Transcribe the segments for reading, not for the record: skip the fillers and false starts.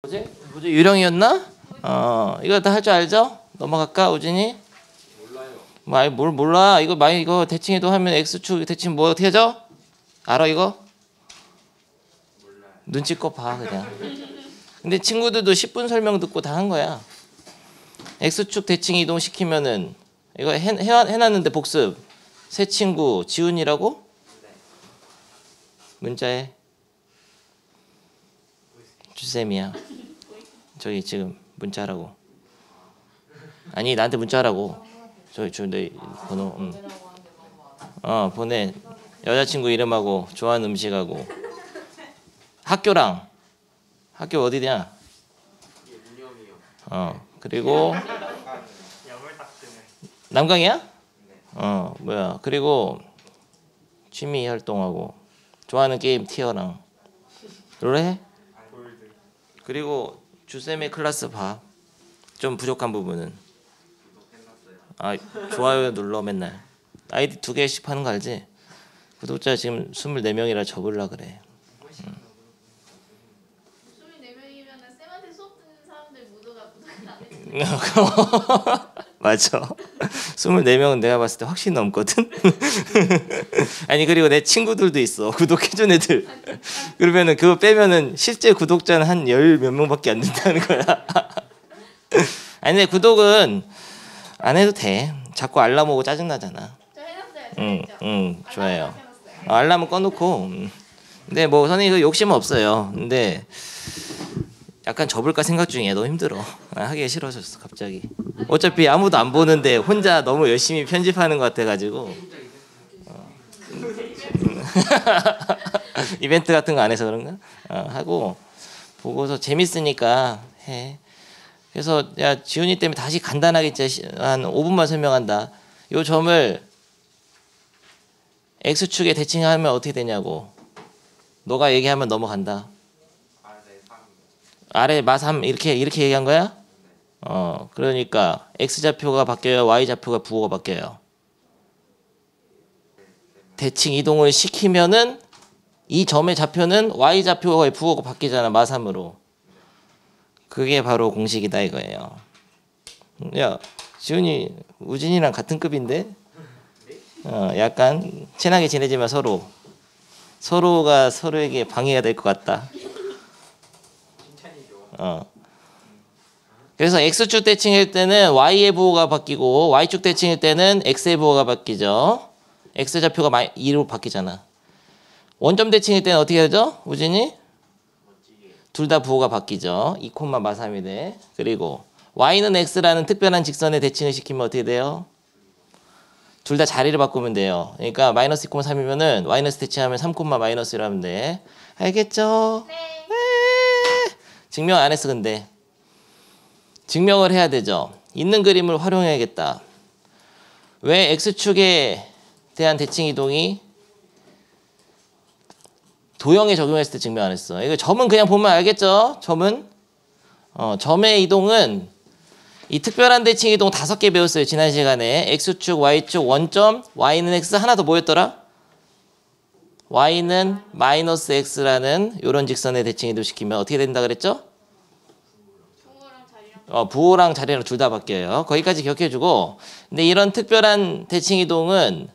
뭐지? 유령이었나? 이거 다 할 줄 알죠? 넘어갈까, 우진이? 몰라요. 뭘 몰라? 이거 대칭해도 하면 x축 대칭 뭐 어떻게 하죠? 알아 이거? 몰라요. 눈치껏 봐 그냥. 근데 친구들도 10분 설명 듣고 다 한 거야. x축 대칭 이동 시키면은 이거 해놨는데 복습. 새 친구 지훈이라고? 문자해. 주쌤이야. 저기 지금 문자하라고. 아니 나한테 문자하라고. 내 번호. 보내. 여자친구 이름하고 좋아하는 음식하고 학교랑 학교 어디냐? 그리고 남강이야? 뭐야? 그리고 취미 활동하고 좋아하는 게임 티어랑 롤해? 그리고 주쌤의 클래스 봐. 좀 부족한 부분은. 좋아요 눌러 맨날. 아이디 2개씩 파는 거 알지? 구독자 지금 24명이라 접으려 그래. 24명이면 쌤한테 수업 듣는 사람들 모두가 구독을 안 했지. 맞아. 24명은 내가 봤을 때 확실히 넘거든. 아니 그리고 내 친구들도 있어. 구독해준 애들. 그러면은 그거 빼면은 실제 구독자는 한 열 몇 명밖에 안 된다는 거야. 아니 근데 구독은 안 해도 돼. 자꾸 알람 오고 짜증 나잖아. 저 해놨어요. 좋아요. 알람은 꺼놓고. 근데 뭐 선생님 그 욕심은 없어요. 근데 약간 접을까 생각 중이야. 너무 힘들어. 하기가 싫어졌어 갑자기. 어차피 아무도 안 보는데 혼자 너무 열심히 편집하는 것 같아가지고. 이벤트 같은 거 안 해서 그런가? 하고 보고서 재밌으니까 해. 그래서 야 지훈이 때문에 다시 간단하게 한 5분만 설명한다. 요 점을 x축에 대칭하면 어떻게 되냐고. 너가 얘기하면 넘어간다. 아래 마3 이렇게 얘기한 거야? 그러니까 x좌표가 바뀌어요, y좌표가 부호가 바뀌어요. 대칭 이동을 시키면은 이 점의 좌표는 y좌표가 부호가 바뀌잖아, 마3으로. 그게 바로 공식이다 이거예요. 야, 지훈이 우진이랑 같은 급인데? 약간 친하게 지내지만 서로가 서로에게 방해가 될 것 같다. 그래서 x축 대칭일 때는 y의 부호가 바뀌고 y축 대칭일 때는 x의 부호가 바뀌죠. x좌표가 2로 바뀌잖아. 원점 대칭일 때는 어떻게 하죠? 우진이? 둘 다 부호가 바뀌죠. 2, 마3이 돼. 그리고 y는 x라는 특별한 직선에 대칭을 시키면 어떻게 돼요? 둘 다 자리를 바꾸면 돼요. 그러니까 마이너스 2, 3이면은 마이너스 대칭하면 3, 마이너스로 하면 돼. 알겠죠? 네. 증명 안 했어 근데. 증명을 해야 되죠. 있는 그림을 활용해야겠다. 왜 x축에 대한 대칭 이동이 도형에 적용했을 때 증명 안 했어. 이거 점은 그냥 보면 알겠죠? 점의 이동은 이 특별한 대칭 이동 5개 배웠어요. 지난 시간에. x축, y축, 원점, y는 x 하나 더 뭐였더라? y는 마이너스 x라는 이런 직선에 대칭 이동 시키면 어떻게 된다 그랬죠? 부호랑 자리랑 둘 다 바뀌어요. 거기까지 기억해주고. 근데 이런 특별한 대칭 이동은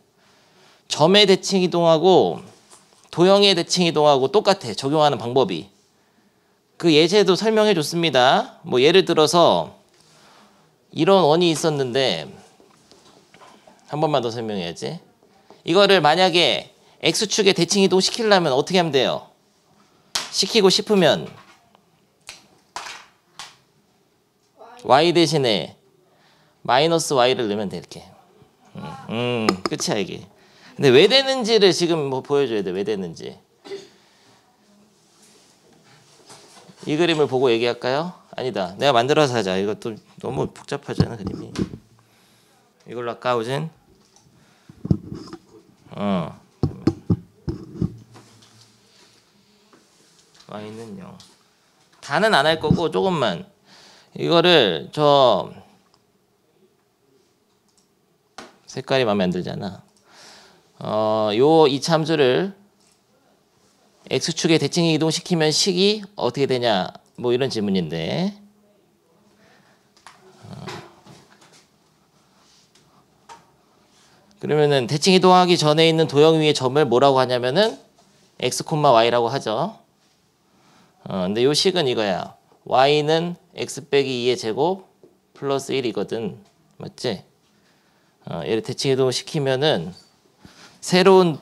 점의 대칭 이동하고 도형의 대칭 이동하고 똑같아. 적용하는 방법이. 그 예제도 설명해 줬습니다. 뭐 예를 들어서 이런 원이 있었는데 한 번만 더 설명해야지. 이거를 만약에 x축에 대칭 이동 시키려면 어떻게 하면 돼요? 시키고 싶으면 y 대신에 마이너스 y를 넣으면 돼 이렇게. 끝이야 이게. 근데 왜 되는지를 지금 뭐 보여줘야 돼. 왜 되는지. 이 그림을 보고 얘기할까요? 아니다. 내가 만들어서 하자. 이것도 너무 복잡하잖아 그림이. 이걸로 할까 우진? y는 0. 다는 안 할 거고 조금만. 이거를 색깔이 마음에 안 들잖아. 요 이참수를 x축에 대칭 이동시키면 식이 어떻게 되냐? 뭐 이런 질문인데 그러면은 대칭 이동하기 전에 있는 도형 위의 점을 뭐라고 하냐면은 x, y라고 하죠. 근데 요 식은 이거야. y는 x 빼기 2의 제곱 플러스 1이거든. 맞지? 얘를 대칭 이동 시키면은 새로운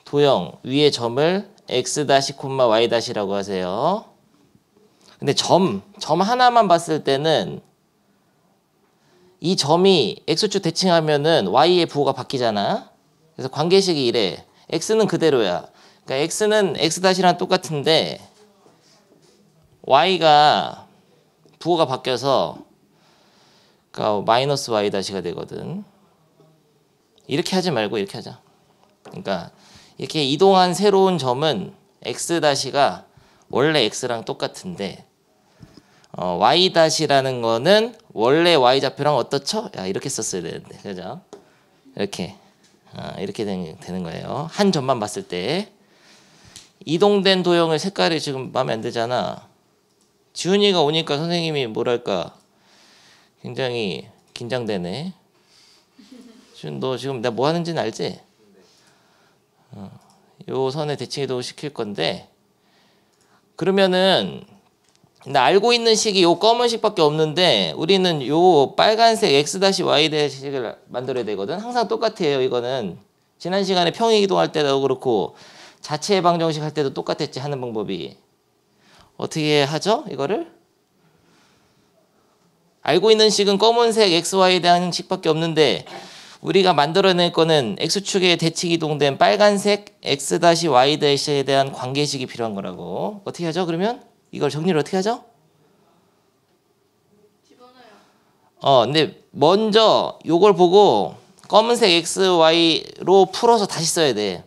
도형 위의 점을 x 다시 y 다시라고 하세요. 근데 점 하나만 봤을 때는 이 점이 x축 대칭하면은 y의 부호가 바뀌잖아. 그래서 관계식이 이래. x는 그대로야. 그러니까 x는 x 다시랑 똑같은데 y가 부호가 바뀌어서 그러니까 마이너스 y 다시가 되거든. 이렇게 하지 말고 이렇게 하자. 그러니까 이렇게 이동한 새로운 점은 x 다시가 원래 x랑 똑같은데 y 다시라는 거는 원래 y 좌표랑 어떻죠? 야, 이렇게 썼어야 되는데, 그죠? 이렇게 되는 거예요. 한 점만 봤을 때 이동된 도형의 색깔이 지금 마음에 안 들잖아. 지훈이가 오니까 선생님이 뭐랄까 굉장히 긴장되네. 지훈, 너 지금 내가 뭐 하는지는 알지? 요 선에 대칭 이동을 시킬 건데 그러면은 나 알고 있는 식이 요 검은식밖에 없는데 우리는 요 빨간색 x-y 대식을 만들어야 되거든. 항상 똑같아요. 이거는 지난 시간에 평행 이동할 때도 그렇고 자체 방정식 할 때도 똑같았지. 하는 방법이 어떻게 하죠? 이거를 알고 있는 식은 검은색 xy에 대한 식밖에 없는데 우리가 만들어낼 거는 x축에 대칭 이동된 빨간색 x-y 대시에 대한 관계식이 필요한 거라고. 어떻게 하죠? 그러면 이걸 정리를 어떻게 하죠? 집어넣어요. 근데 먼저 요걸 보고 검은색 xy로 풀어서 다시 써야 돼.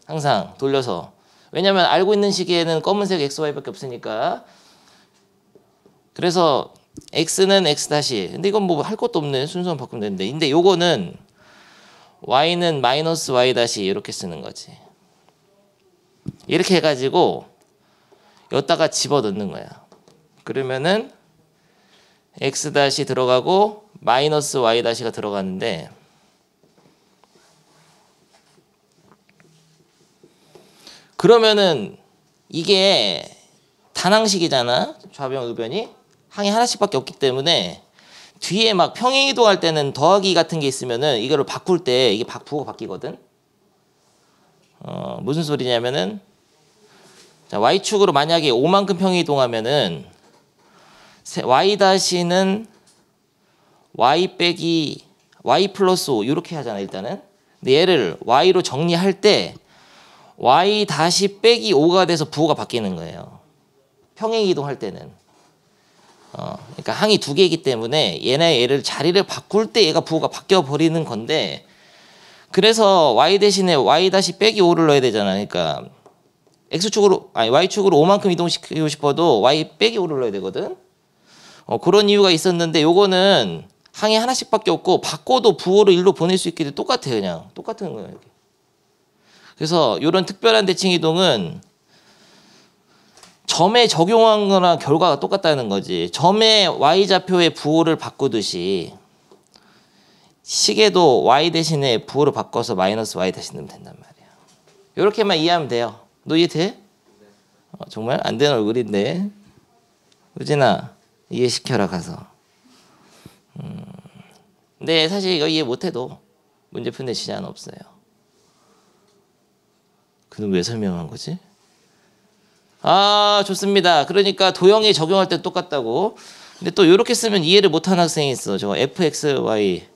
항상 돌려서. 왜냐면 알고 있는 시기에는 검은색 xy밖에 없으니까. 그래서 x는 x 다시. 근데 이건 뭐 할 것도 없네. 순서만 바꾸면 되는데. 근데 요거는 y는 마이너스 y 다시 이렇게 쓰는 거지. 이렇게 해가지고 여기다가 집어넣는 거야. 그러면은 x 다시 들어가고 마이너스 y 다시가 들어가는데 그러면은 이게 단항식이잖아. 좌변 우변이 항이 하나씩밖에 없기 때문에 뒤에 막 평행 이동할 때는 더하기 같은 게 있으면은 이거를 바꿀 때 이게 부호가 바뀌거든. 무슨 소리냐면은 자, y축으로 만약에 5만큼 평행 이동하면은 y 다시는 y 빼기 y 플러스 5 이렇게 하잖아 일단은. 근데 얘를 y로 정리할 때 y 다시 빼기 5가 돼서 부호가 바뀌는 거예요. 평행 이동할 때는. 그러니까 항이 두 개이기 때문에 얘를 자리를 바꿀 때 얘가 부호가 바뀌어 버리는 건데 그래서 y 대신에 y 다시 빼기 5를 넣어야 되잖아. 그러니까 y축으로 5만큼 이동시키고 싶어도 y 빼기 5를 넣어야 되거든. 그런 이유가 있었는데 요거는 항이 하나씩밖에 없고 바꿔도 부호를 1로 보낼 수 있기 때문에 똑같아. 그냥 똑같은 거예요. 이렇게. 그래서 이런 특별한 대칭 이동은 점에 적용한 거나 결과가 똑같다는 거지. 점의 y좌표의 부호를 바꾸듯이 식에도 y 대신에 부호를 바꿔서 마이너스 y 다시 넣으면 된단 말이야. 이렇게만 이해하면 돼요. 너 이해돼? 정말 안 되는 얼굴인데. 우진아 이해시켜라 가서. 근데 사실 이거 이해 못해도 문제 푸는 시간은 없어요. 그는 왜 설명한 거지? 좋습니다. 그러니까 도형에 적용할 때 똑같다고. 근데 또 이렇게 쓰면 이해를 못하는 학생이 있어. 저거 fxy.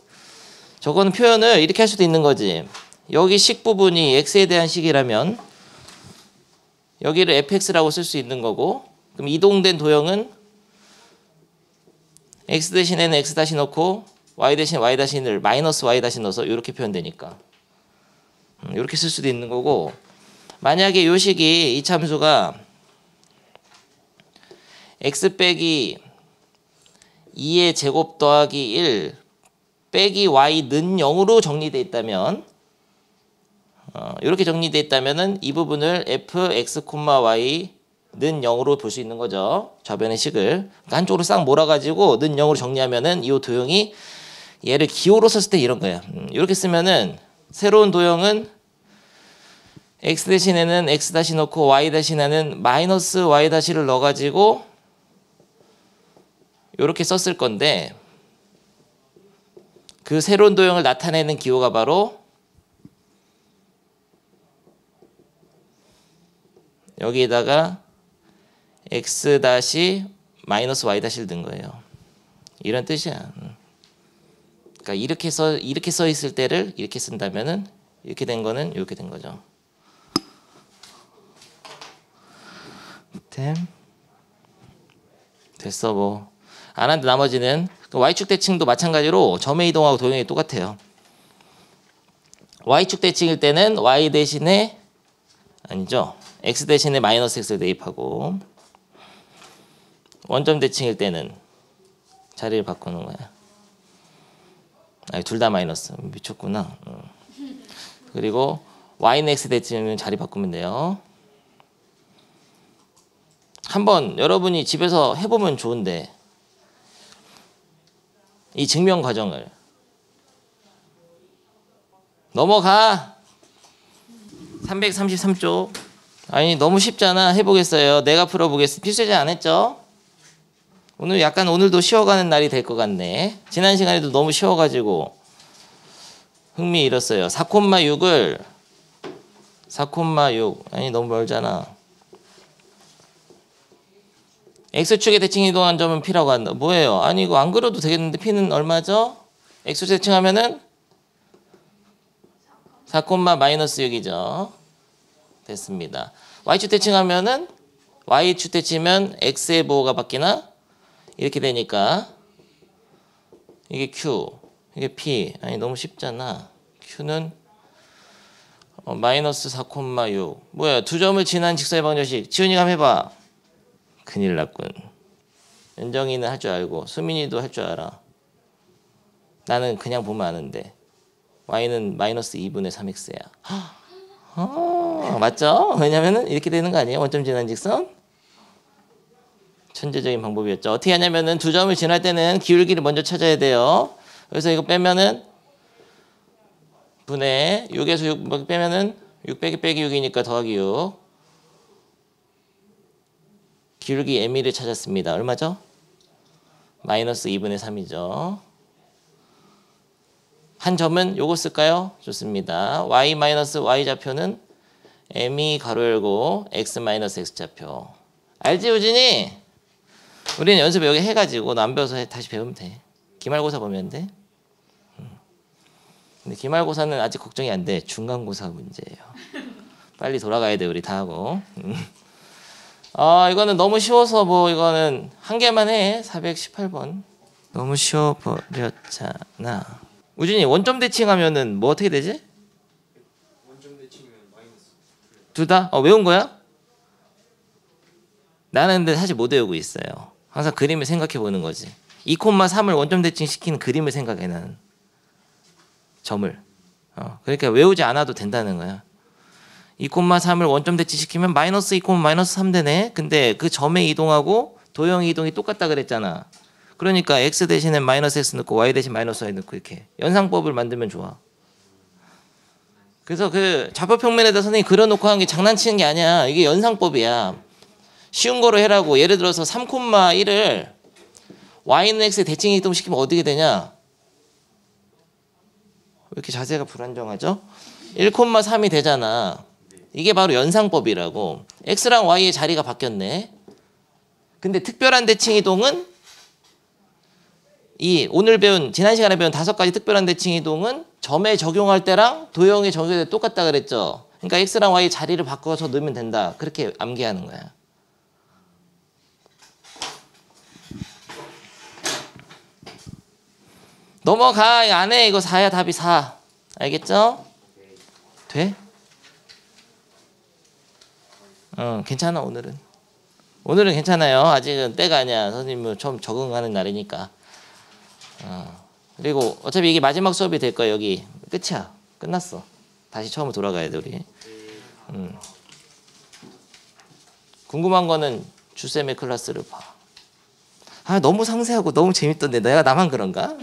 저거는 표현을 이렇게 할 수도 있는 거지. 여기 식 부분이 x에 대한 식이라면 여기를 fx라고 쓸 수 있는 거고 그럼 이동된 도형은 x 대신에는 x 다시 넣고 y 대신 y 다시를 마이너스 y 다시 넣어서 이렇게 표현되니까 이렇게 쓸 수도 있는 거고 만약에 이 식이 이 참수가 x 빼기 2의 제곱 더하기 1 빼기 y는 0으로 정리되어 있다면 이렇게 정리되어 있다면은 이 부분을 fx, y 는 0으로 볼 수 있는 거죠. 좌변의 식을. 그러니까 한쪽으로 싹 몰아가지고 는 0으로 정리하면은 이 도형이 얘를 기호로 썼을 때 이런 거야. 이렇게 쓰면은 새로운 도형은 x 대신에는 x 다시 넣고 y 대신에는 마이너스 y 다시를 넣어가지고 이렇게 썼을 건데 그 새로운 도형을 나타내는 기호가 바로 여기에다가 x 다시 마이너스 y 다시를 넣은 거예요. 이런 뜻이야. 그러니까 이렇게 써 있을 때를 이렇게 쓴다면은 이렇게 된 거는 이렇게 된 거죠. 됐어 뭐. 안 한데 나머지는 y축 대칭도 마찬가지로 점의 이동하고 도형이 똑같아요. y축 대칭일 때는 y 대신에 아니죠. x 대신에 마이너스 x를 대입하고 원점 대칭일 때는 자리를 바꾸는 거야. 아니 둘 다 마이너스. 미쳤구나. 그리고 y는 x 대칭이면 자리 바꾸면 돼요. 한번 여러분이 집에서 해보면 좋은데 이 증명 과정을 넘어가. 333쪽. 아니 너무 쉽잖아. 해보겠어요. 내가 풀어보겠습니다. 필수제 안 했죠? 오늘도 쉬어가는 날이 될 것 같네. 지난 시간에도 너무 쉬워가지고 흥미 잃었어요. 4,6을 4,6 아니 너무 멀잖아. x축에 대칭 이동한 점은 p라고 한다. 뭐예요? 아니 이거 안 그려도 되겠는데 p는 얼마죠? x축 대칭하면은 4,-6이죠. 됐습니다. y축 대칭하면은 y축 대칭이면 x의 보호가 바뀌나? 이렇게 되니까 이게 q, 이게 p. 아니 너무 쉽잖아. q는 마이너스 4,6. 뭐야? 두 점을 지난 직선의 방정식. 지훈이가 한번 해봐. 큰일 났군. 연정이는 할 줄 알고 수민이도 할 줄 알아. 나는 그냥 보면 아는데. y는 마이너스 2분의 3x야. 맞죠? 왜냐면은 이렇게 되는 거 아니에요? 원점 지난 직선? 천재적인 방법이었죠. 어떻게 하냐면은 두 점을 지날 때는 기울기를 먼저 찾아야 돼요. 그래서 이거 빼면은 분의 6에서 6 빼면은 6 빼기 6이니까 더하기 6. 기울기 m를 찾았습니다. 얼마죠? 마이너스 2분의 3이죠. 한 점은 요거 쓸까요? 좋습니다. y 마이너스 y 좌표는 m이 가로 열고 x 마이너스 x 좌표. 알지 우진이? 우리는 연습 여기 해가지고 너 안 배워서 다시 배우면 돼. 기말고사 보면 돼. 근데 기말고사는 아직 걱정이 안 돼. 중간고사 문제예요. 빨리 돌아가야 돼 우리 다 하고. 이거는 너무 쉬워서 뭐 이거는 한 개만 해. 418번. 너무 쉬워버렸잖아. 우진이 원점 대칭하면은 뭐 어떻게 되지? 원점 대칭이면 마이너스. 둘 다? 외운 거야? 나는 근데 사실 못 외우고 있어요. 항상 그림을 생각해 보는 거지. 2,3을 원점 대칭 시키는 그림을 생각해 나는. 점을. 그러니까 외우지 않아도 된다는 거야. 2,3을 원점 대칭 시키면 마이너스 2, 마이너스 3 되네. 근데 그 점의 이동하고 도형의 이동이 똑같다 그랬잖아. 그러니까 x 대신에 마이너스 x 넣고 y 대신 마이너스 y 넣고 이렇게 연상법을 만들면 좋아. 그래서 그 좌표평면에다 선생님이 그려놓고 하는 게 장난치는 게 아니야. 이게 연상법이야. 쉬운 거로 해라고. 예를 들어서 3,1을 y는 x에 대칭 이동시키면 어떻게 되냐? 왜 이렇게 자세가 불안정하죠? 1,3이 되잖아. 이게 바로 연상법이라고. x랑 y의 자리가 바뀌었네. 근데 특별한 대칭 이동은 지난 시간에 배운 5가지 특별한 대칭 이동은 점에 적용할 때랑 도형에 적용할 때 똑같다 그랬죠. 그러니까 x랑 y 자리를 바꿔서 넣으면 된다. 그렇게 암기하는 거야. 넘어가. 안 해. 이거 4야. 답이 4. 알겠죠? 돼? 괜찮아 오늘은. 오늘은 괜찮아요. 아직은 때가 아니야. 선생님은 처음 적응하는 날이니까. 그리고 어차피 이게 마지막 수업이 될 거야. 여기 끝이야. 끝났어. 다시 처음으로 돌아가야 돼 우리. 궁금한 거는 주쌤의 클래스를 봐. 아, 너무 상세하고 너무 재밌던데 내가 나만 그런가?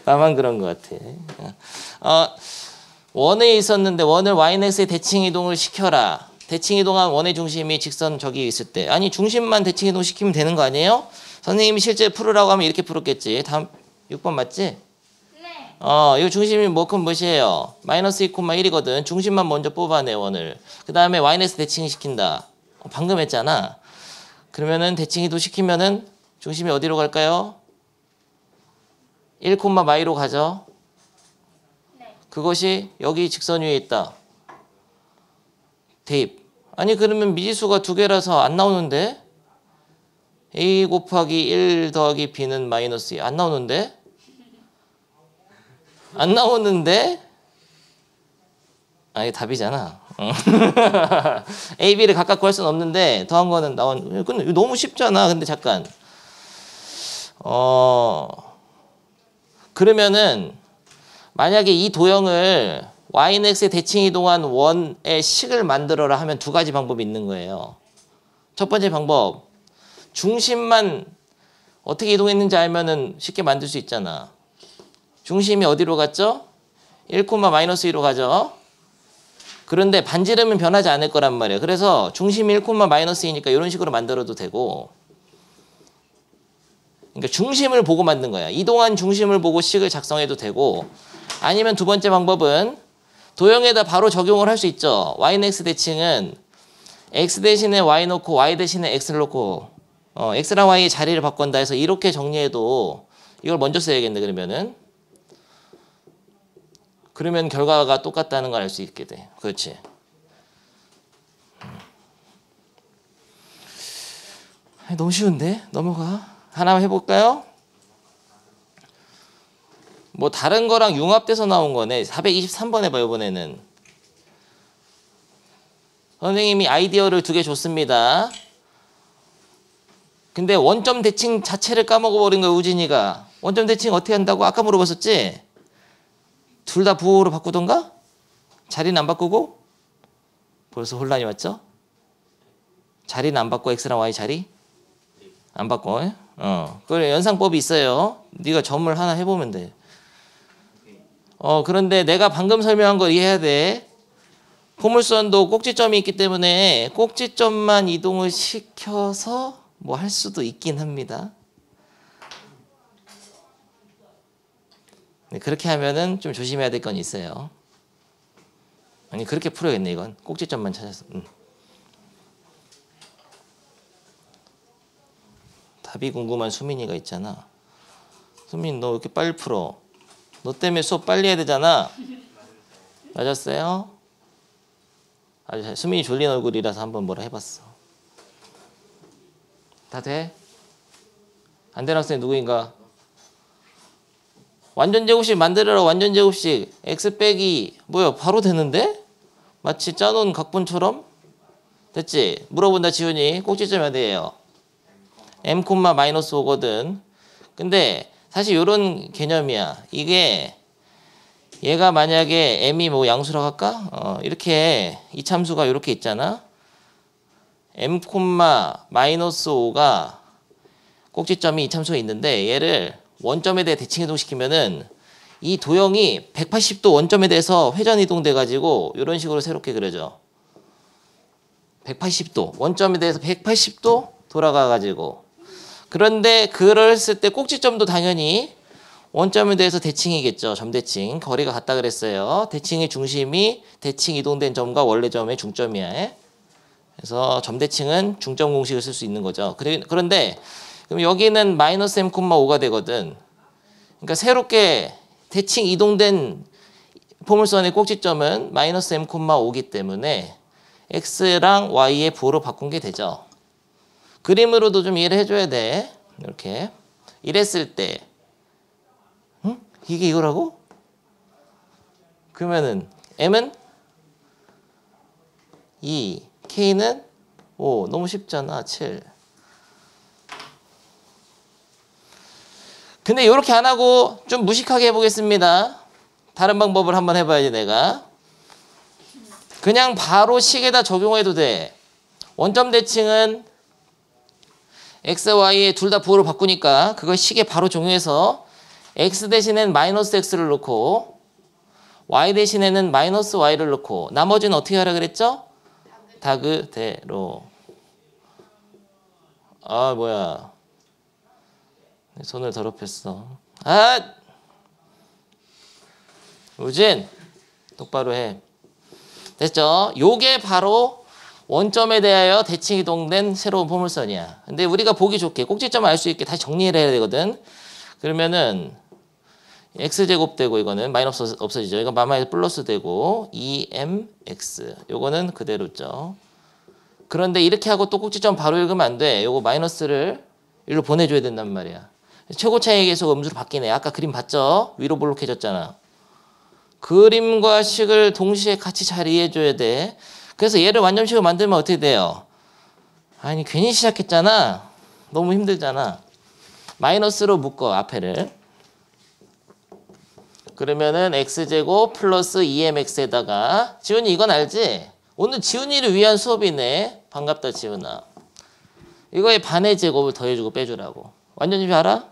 나만 그런 것 같아. 원에 있었는데 원을 yx의 대칭 이동을 시켜라. 대칭 이동한 원의 중심이 직선 저기 있을 때. 아니 중심만 대칭 이동 시키면 되는 거 아니에요? 선생님이 실제 풀으라고 하면 이렇게 풀었겠지. 다음 6번 맞지? 네. 이 중심이 뭐큼 무엇이에요? 마이너스 2,1이거든. 중심만 먼저 뽑아내 원을. 그 다음에 yx 대칭 시킨다. 방금 했잖아. 그러면은 대칭 이동 시키면은 중심이 어디로 갈까요? 1,마이로 가죠. 네. 그것이 여기 직선 위에 있다. 대입. 아니 그러면 미지수가 두 개라서 안 나오는데? a 곱하기 1 더하기 b는 마이너스 2. 안 나오는데? 안 나오는데? 아, 이게 답이잖아. a, b를 각각 구할 수는 없는데 더한 거는 근데 이거 너무 쉽잖아. 근데 잠깐. 그러면은 만약에 이 도형을 yx의 대칭 이동한 원의 식을 만들어라 하면 두 가지 방법이 있는 거예요. 첫 번째 방법. 중심만 어떻게 이동했는지 알면은 쉽게 만들 수 있잖아. 중심이 어디로 갔죠? 1,-2로 가죠. 그런데 반지름은 변하지 않을 거란 말이에요. 그래서 중심이 1,-2니까 이런 식으로 만들어도 되고, 그러니까 중심을 보고 만든 거야. 이동한 중심을 보고 식을 작성해도 되고, 아니면 두 번째 방법은 도형에다 바로 적용을 할 수 있죠. yx 대칭은 x 대신에 y 놓고 y 대신에 x를 놓고 x랑 y의 자리를 바꾼다 해서 이렇게 정리해도 이걸 먼저 써야겠네. 그러면 결과가 똑같다는 걸 알 수 있게 돼. 그렇지. 너무 쉬운데? 넘어가. 하나 해볼까요? 뭐 다른 거랑 융합돼서 나온 거네. 423번 해봐. 이번에는. 선생님이 아이디어를 두 개 줬습니다. 근데 원점 대칭 자체를 까먹어버린 거야. 우진이가. 원점 대칭 어떻게 한다고? 아까 물어봤었지? 둘 다 부호로 바꾸던가? 자리는 안 바꾸고? 벌써 혼란이 왔죠? 자리는 안 바꿔. x랑 y 자리? 안 바꿔. 그래, 연상법이 있어요. 네가 점을 하나 해보면 돼. 그런데 내가 방금 설명한 거 이해해야 돼. 포물선도 꼭지점이 있기 때문에 꼭지점만 이동을 시켜서 뭐 할 수도 있긴 합니다. 네, 그렇게 하면은 좀 조심해야 될 건 있어요. 아니 그렇게 풀어야겠네. 이건 꼭지점만 찾아서. 답이 궁금한 수민이가 있잖아. 수민 너 왜 이렇게 빨리 풀어? 너 때문에 수업 빨리 해야 되잖아. 맞았어요? 아주 수민이 졸린 얼굴이라서 한번 뭐라 해봤어. 다 돼? 안 되는 학생이 누구인가? 완전제곱식 만들어라. 완전제곱식 x 빼기 뭐야 바로 되는데? 마치 짜놓은 각분처럼? 됐지? 물어본다 지훈이. 꼭지점이 어디예요? m,-5거든. 근데 사실 이런 개념이야. 이게 얘가 만약에 m이 뭐 양수라고 할까? 이렇게 이 참수가 이렇게 있잖아. m,-5가 꼭지점이 이 참수가 있는데 얘를 원점에 대해 대칭 이동시키면은 이 도형이 180도 원점에 대해서 회전 이동돼 가지고 이런 식으로 새롭게 그려져. 180도 원점에 대해서 180도 돌아가 가지고. 그런데 그랬을 때 꼭지점도 당연히 원점에 대해서 대칭이겠죠. 점대칭. 거리가 같다 그랬어요. 대칭의 중심이 대칭 이동된 점과 원래 점의 중점이야. 그래서 점대칭은 중점 공식을 쓸 수 있는 거죠. 그런데 그럼 여기는 마이너스 m,5가 되거든. 그러니까 새롭게 대칭 이동된 포물선의 꼭지점은 마이너스 m,5이기 때문에 x랑 y의 부호로 바꾼 게 되죠. 그림으로도 좀 이해를 해줘야 돼. 이렇게 이랬을 때 이게 이거라고? 그러면은 m은 2, k는 5. 너무 쉽잖아. 7. 근데 이렇게 안 하고 좀 무식하게 해보겠습니다. 다른 방법을 한번 해봐야지 내가. 그냥 바로 식에다 적용해도 돼. 원점 대칭은 x, y에 둘 다 부호로 바꾸니까 그걸 식에 바로 적용해서 x 대신엔 마이너스 x를 넣고 y 대신에는 마이너스 y를 넣고 나머지는 어떻게 하라 그랬죠? 다 그대로. 아 뭐야 내 손을 더럽혔어. 아 우진 똑바로 해. 됐죠? 요게 바로 원점에 대하여 대칭 이동된 새로운 포물선이야. 근데 우리가 보기 좋게 꼭지점을 알 수 있게 다시 정리를 해야 되거든. 그러면은 x제곱 되고 이거는 마이너스 없어지죠. 이거 마마에서 플러스 되고 2mx 요거는 그대로죠. 그런데 이렇게 하고 또 꼭지점 바로 읽으면 안 돼. 요거 마이너스를 일로 보내줘야 된단 말이야. 최고 차이 계속 음수로 바뀌네. 아까 그림 봤죠? 위로 볼록해졌잖아. 그림과 식을 동시에 같이 잘 이해해줘야 돼. 그래서 얘를 완전식으로 만들면 어떻게 돼요? 아니 괜히 시작했잖아. 너무 힘들잖아. 마이너스로 묶어 앞에를. 그러면은 x제곱 플러스 2mx에다가 지훈이 이건 알지? 오늘 지훈이를 위한 수업이네. 반갑다 지훈아. 이거에 반의 제곱을 더해주고 빼주라고. 완전식 알아?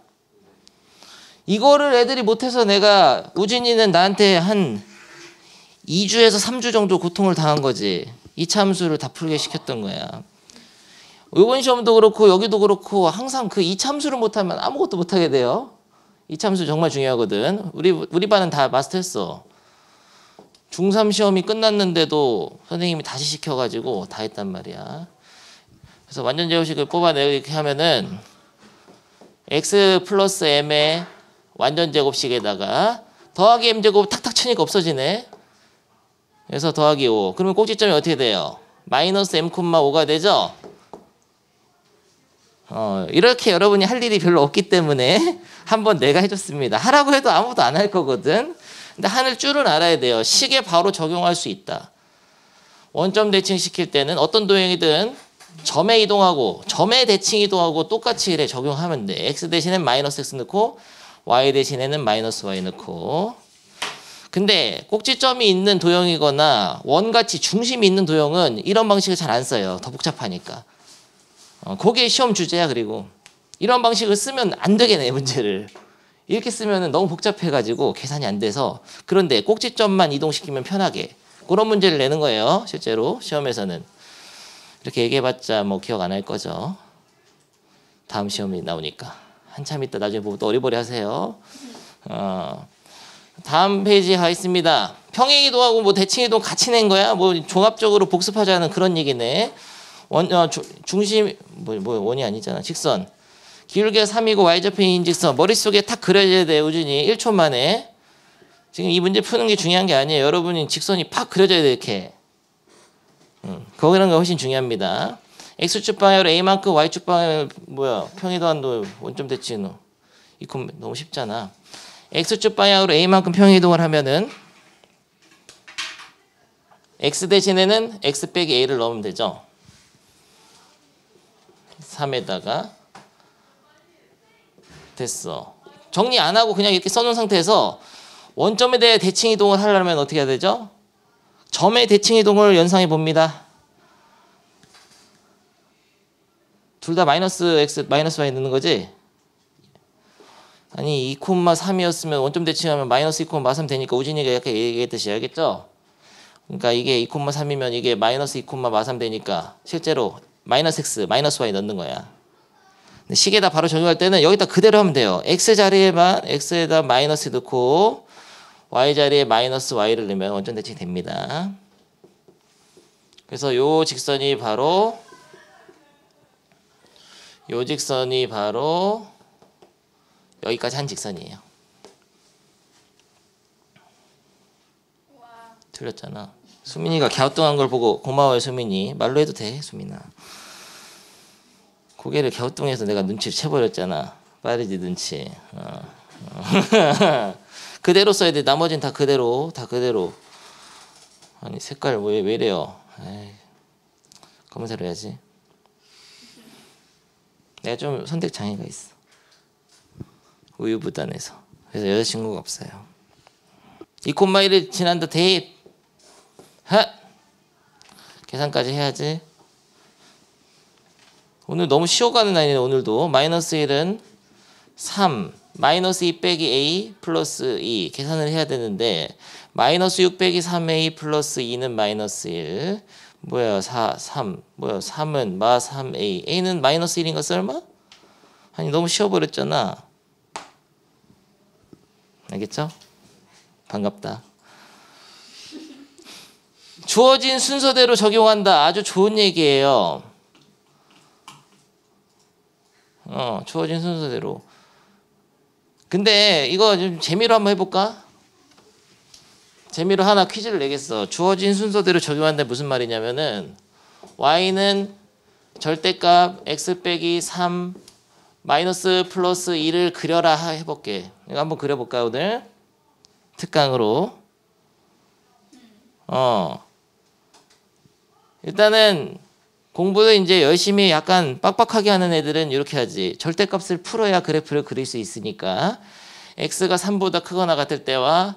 이거를 애들이 못해서 내가 우진이는 나한테 한 2주에서 3주 정도 고통을 당한 거지. 이차 함수를 다 풀게 시켰던 거야. 이번 시험도 그렇고 여기도 그렇고 항상 그 이차 함수를 못하면 아무것도 못하게 돼요. 이차 함수 정말 중요하거든. 우리 반은 다 마스터했어. 중3 시험이 끝났는데도 선생님이 다시 시켜가지고 다 했단 말이야. 그래서 완전 제곱식을 뽑아내고 이렇게 하면은 x 플러스 m의 완전 제곱식에다가 더하기 m제곱 탁탁 치니까 없어지네. 그래서 더하기 5. 그러면 꼭지점이 어떻게 돼요? 마이너스 m,5가 되죠? 이렇게 여러분이 할 일이 별로 없기 때문에 한번 내가 해줬습니다. 하라고 해도 아무도 안 할 거거든. 근데 하늘 줄은 알아야 돼요. 식에 바로 적용할 수 있다. 원점 대칭 시킬 때는 어떤 도형이든 점에 이동하고 점에 대칭 이동하고 똑같이 이래 적용하면 돼. x 대신엔 마이너스 x 넣고 y 대신에는 마이너스 y 넣고. 근데 꼭지점이 있는 도형이거나 원같이 중심이 있는 도형은 이런 방식을 잘 안 써요. 더 복잡하니까. 그게 시험 주제야. 그리고 이런 방식을 쓰면 안 되겠네 문제를. 이렇게 쓰면 너무 복잡해가지고 계산이 안 돼서. 그런데 꼭지점만 이동시키면 편하게 그런 문제를 내는 거예요. 실제로 시험에서는. 이렇게 얘기해봤자 뭐 기억 안 할 거죠. 다음 시험이 나오니까. 한참 있다 나중에 보고 또 어리버리 하세요. 다음 페이지에 가겠습니다. 평행이동하고 뭐 대칭이동 같이 낸 거야? 뭐 종합적으로 복습하자는 그런 얘기네. 중심 원이 아니잖아. 직선. 기울기가 3이고 y좌표인 직선. 머릿속에 탁 그려져야 돼. 우준이 1초 만에. 지금 이 문제 푸는 게 중요한 게 아니에요. 여러분이 직선이 팍 그려져야 돼. 이렇게. 거기는 게 훨씬 중요합니다. x축 방향으로 a만큼 y축 방향 평행이동한도 원점 대칭. 이건 너무 쉽잖아. x축 방향으로 a만큼 평행이동을 하면은 x 대신에는 x 빼기 a를 넣으면 되죠. 3에다가 됐어. 정리 안 하고 그냥 이렇게 써놓은 상태에서 원점에 대해 대칭 이동을 하려면 어떻게 해야 되죠? 점의 대칭 이동을 연상해 봅니다. 둘 다 마이너스 x 마이너스 y 넣는 거지? 아니 2,3이었으면 원점 대칭하면 마이너스 2,3 되니까 우진이가 이렇게 얘기했듯이 알겠죠? 그러니까 이게 2,3이면 이게 마이너스 2,3 되니까 실제로 마이너스 x 마이너스 y 넣는 거야. 근데 식에다 바로 적용할 때는 여기다 그대로 하면 돼요. x 자리에만 x에다 마이너스 넣고 y 자리에 마이너스 y를 넣으면 원점 대칭이 됩니다. 그래서 요 직선이 바로 여기까지 한 직선이에요. 와. 틀렸잖아. 수민이가 갸우뚱한 걸 보고 고마워요 수민이. 말로 해도 돼 수민아. 고개를 갸우뚱해서 내가 눈치를 채버렸잖아. 빠르지 눈치. 그대로 써야 돼. 나머지는 다 그대로. 아니 색깔 왜 이래요. 에이, 검은색으로 해야지. 내가 좀 선택 장애가 있어. 우유부단해서. 그래서 여자친구가 없어요. 2,1을 지난다 대입. 계산까지 해야지. 오늘 너무 쉬어가는 라인이네. 오늘도 마이너스 1은 3 마이너스 2 빼기 a 플러스 2 계산을 해야 되는데 마이너스 6 빼기 3a 플러스 2는 마이너스 1 뭐야 3 뭐야 3은 마 3a a는 마이너스 1인가 설마? 아니 너무 쉬어버렸잖아. 알겠죠? 반갑다. 주어진 순서대로 적용한다. 아주 좋은 얘기예요. 주어진 순서대로. 근데 이거 좀 재미로 한번 해볼까? 재미로 하나 퀴즈를 내겠어. 주어진 순서대로 적용한다 무슨 말이냐면은 y는 절대값 x 빼기 3 마이너스 플러스 2를 그려라 해볼게. 이거 한번 그려볼까 오늘? 특강으로. 일단은 공부를 이제 열심히 약간 빡빡하게 하는 애들은 이렇게 하지. 절대값을 풀어야 그래프를 그릴 수 있으니까 x가 3보다 크거나 같을 때와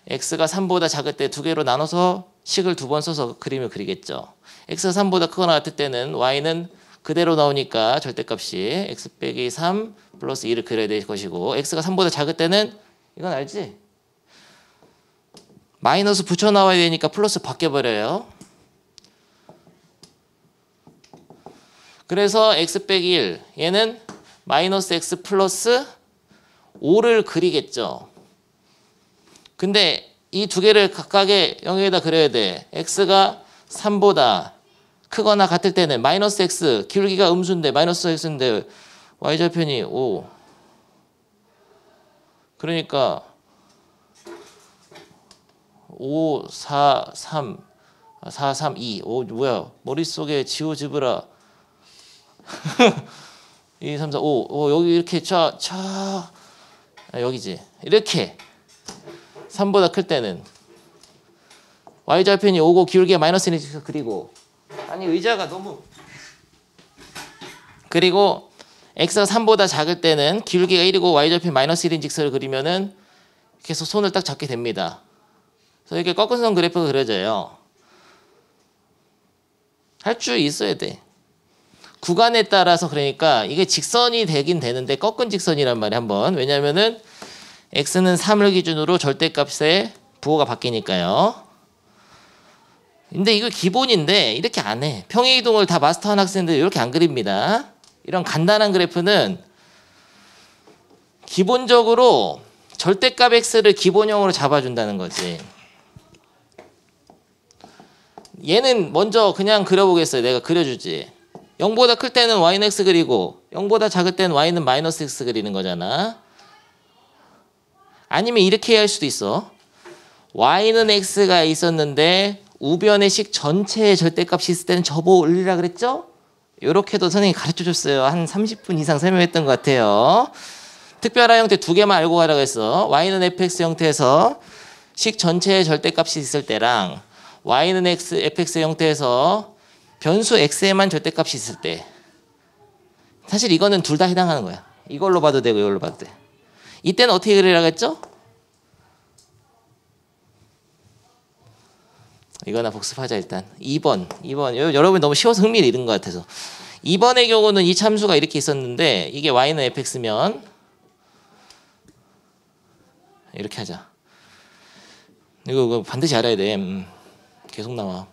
x가 3보다 작을 때 두 개로 나눠서 식을 두 번 써서 그림을 그리겠죠. x가 3보다 크거나 같을 때는 y는 그대로 나오니까 절대값이 x 빼기 3 플러스 2를 그려야 될 것이고 x가 3보다 작을 때는 이건 알지? 마이너스 붙여 나와야 되니까 플러스 바뀌어버려요. 그래서 x 빼기 1 얘는 마이너스 x 플러스 5를 그리겠죠. 근데 이 두 개를 각각의 영역에다 그려야 돼. x가 3보다 크거나 같을 때는 마이너스 x 기울기가 음수인데 마이너스 x인데 y절편이 5 그러니까 5, 4, 3 4, 3, 2 뭐야 머릿속에 지워집으라 2, 3, 4, 5 여기 이렇게 여기지 이렇게 3보다 클 때는 y절편이 5고 기울기가 마이너스 1을 그리고 아니 의자가 너무 그리고 x가 3보다 작을 때는 기울기가 1이고 y절편 마이너스 1인 직선을 그리면은 계속 손을 딱 잡게 됩니다. 그래서 이렇게 꺾은 선 그래프가 그려져요. 할 줄 있어야 돼. 구간에 따라서 그러니까 이게 직선이 되긴 되는데 꺾은 직선이란 말이야 한번. 왜냐면은 x는 3을 기준으로 절대값의 부호가 바뀌니까요. 근데 이거 기본인데 이렇게 안 해. 평행이동을 다 마스터한 학생들 이렇게 안 그립니다. 이런 간단한 그래프는 기본적으로 절대값 x를 기본형으로 잡아준다는 거지. 얘는 먼저 그냥 그려보겠어요. 내가 그려주지. 0보다 클 때는 y는 x 그리고 0보다 작을 때는 y는 마이너스 x 그리는 거잖아. 아니면 이렇게 할 수도 있어. y는 x가 있었는데 우변의 식 전체의 절대값이 있을 때는 접어 올리라 그랬죠? 이렇게도 선생님이 가르쳐줬어요. 한 30분 이상 설명했던 것 같아요. 특별한 형태 두 개만 알고 가라고 했어. y는 fx 형태에서 식 전체의 절대값이 있을 때랑 y는 fx 형태에서 변수 x에만 절대값이 있을 때. 사실 이거는 둘 다 해당하는 거야. 이걸로 봐도 되고 이걸로 봐도 돼. 이때는 어떻게 그리라고 했죠? 이거나 복습하자 일단. 2번. 여러분이 너무 쉬워서 흥미를 잃은 것 같아서. 2번의 경우는 이 참수가 이렇게 있었는데 이게 y는 fx면 이렇게 하자. 이거 반드시 알아야 돼. 계속 나와.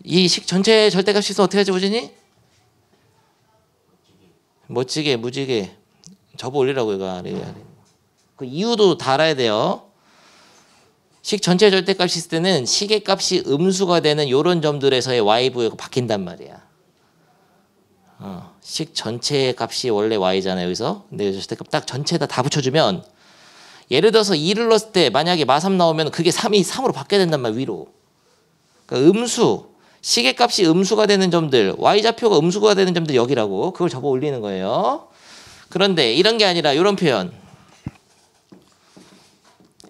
이 식 전체 절대값이 있으면 어떻게 하지 우진이? 멋지게 무지개 접어 올리라고 이거. 그 이유도 다 알아야 돼요. 식 전체 절대값이 있을 때는 식의 값이 음수가 되는 이런 점들에서의 y부호가 바뀐단 말이야. 식 전체의 값이 원래 y잖아요. 여기서. 근데 절대값 딱 전체에다 다 붙여주면 예를 들어서 2를 넣었을 때 만약에 마3 나오면 그게 3이 3으로 바뀌어야 된단 말이야. 위로. 그러니까 음수. 식의 값이 음수가 되는 점들. y좌표가 음수가 되는 점들 여기라고. 그걸 접어 올리는 거예요. 그런데 이런 게 아니라 이런 표현.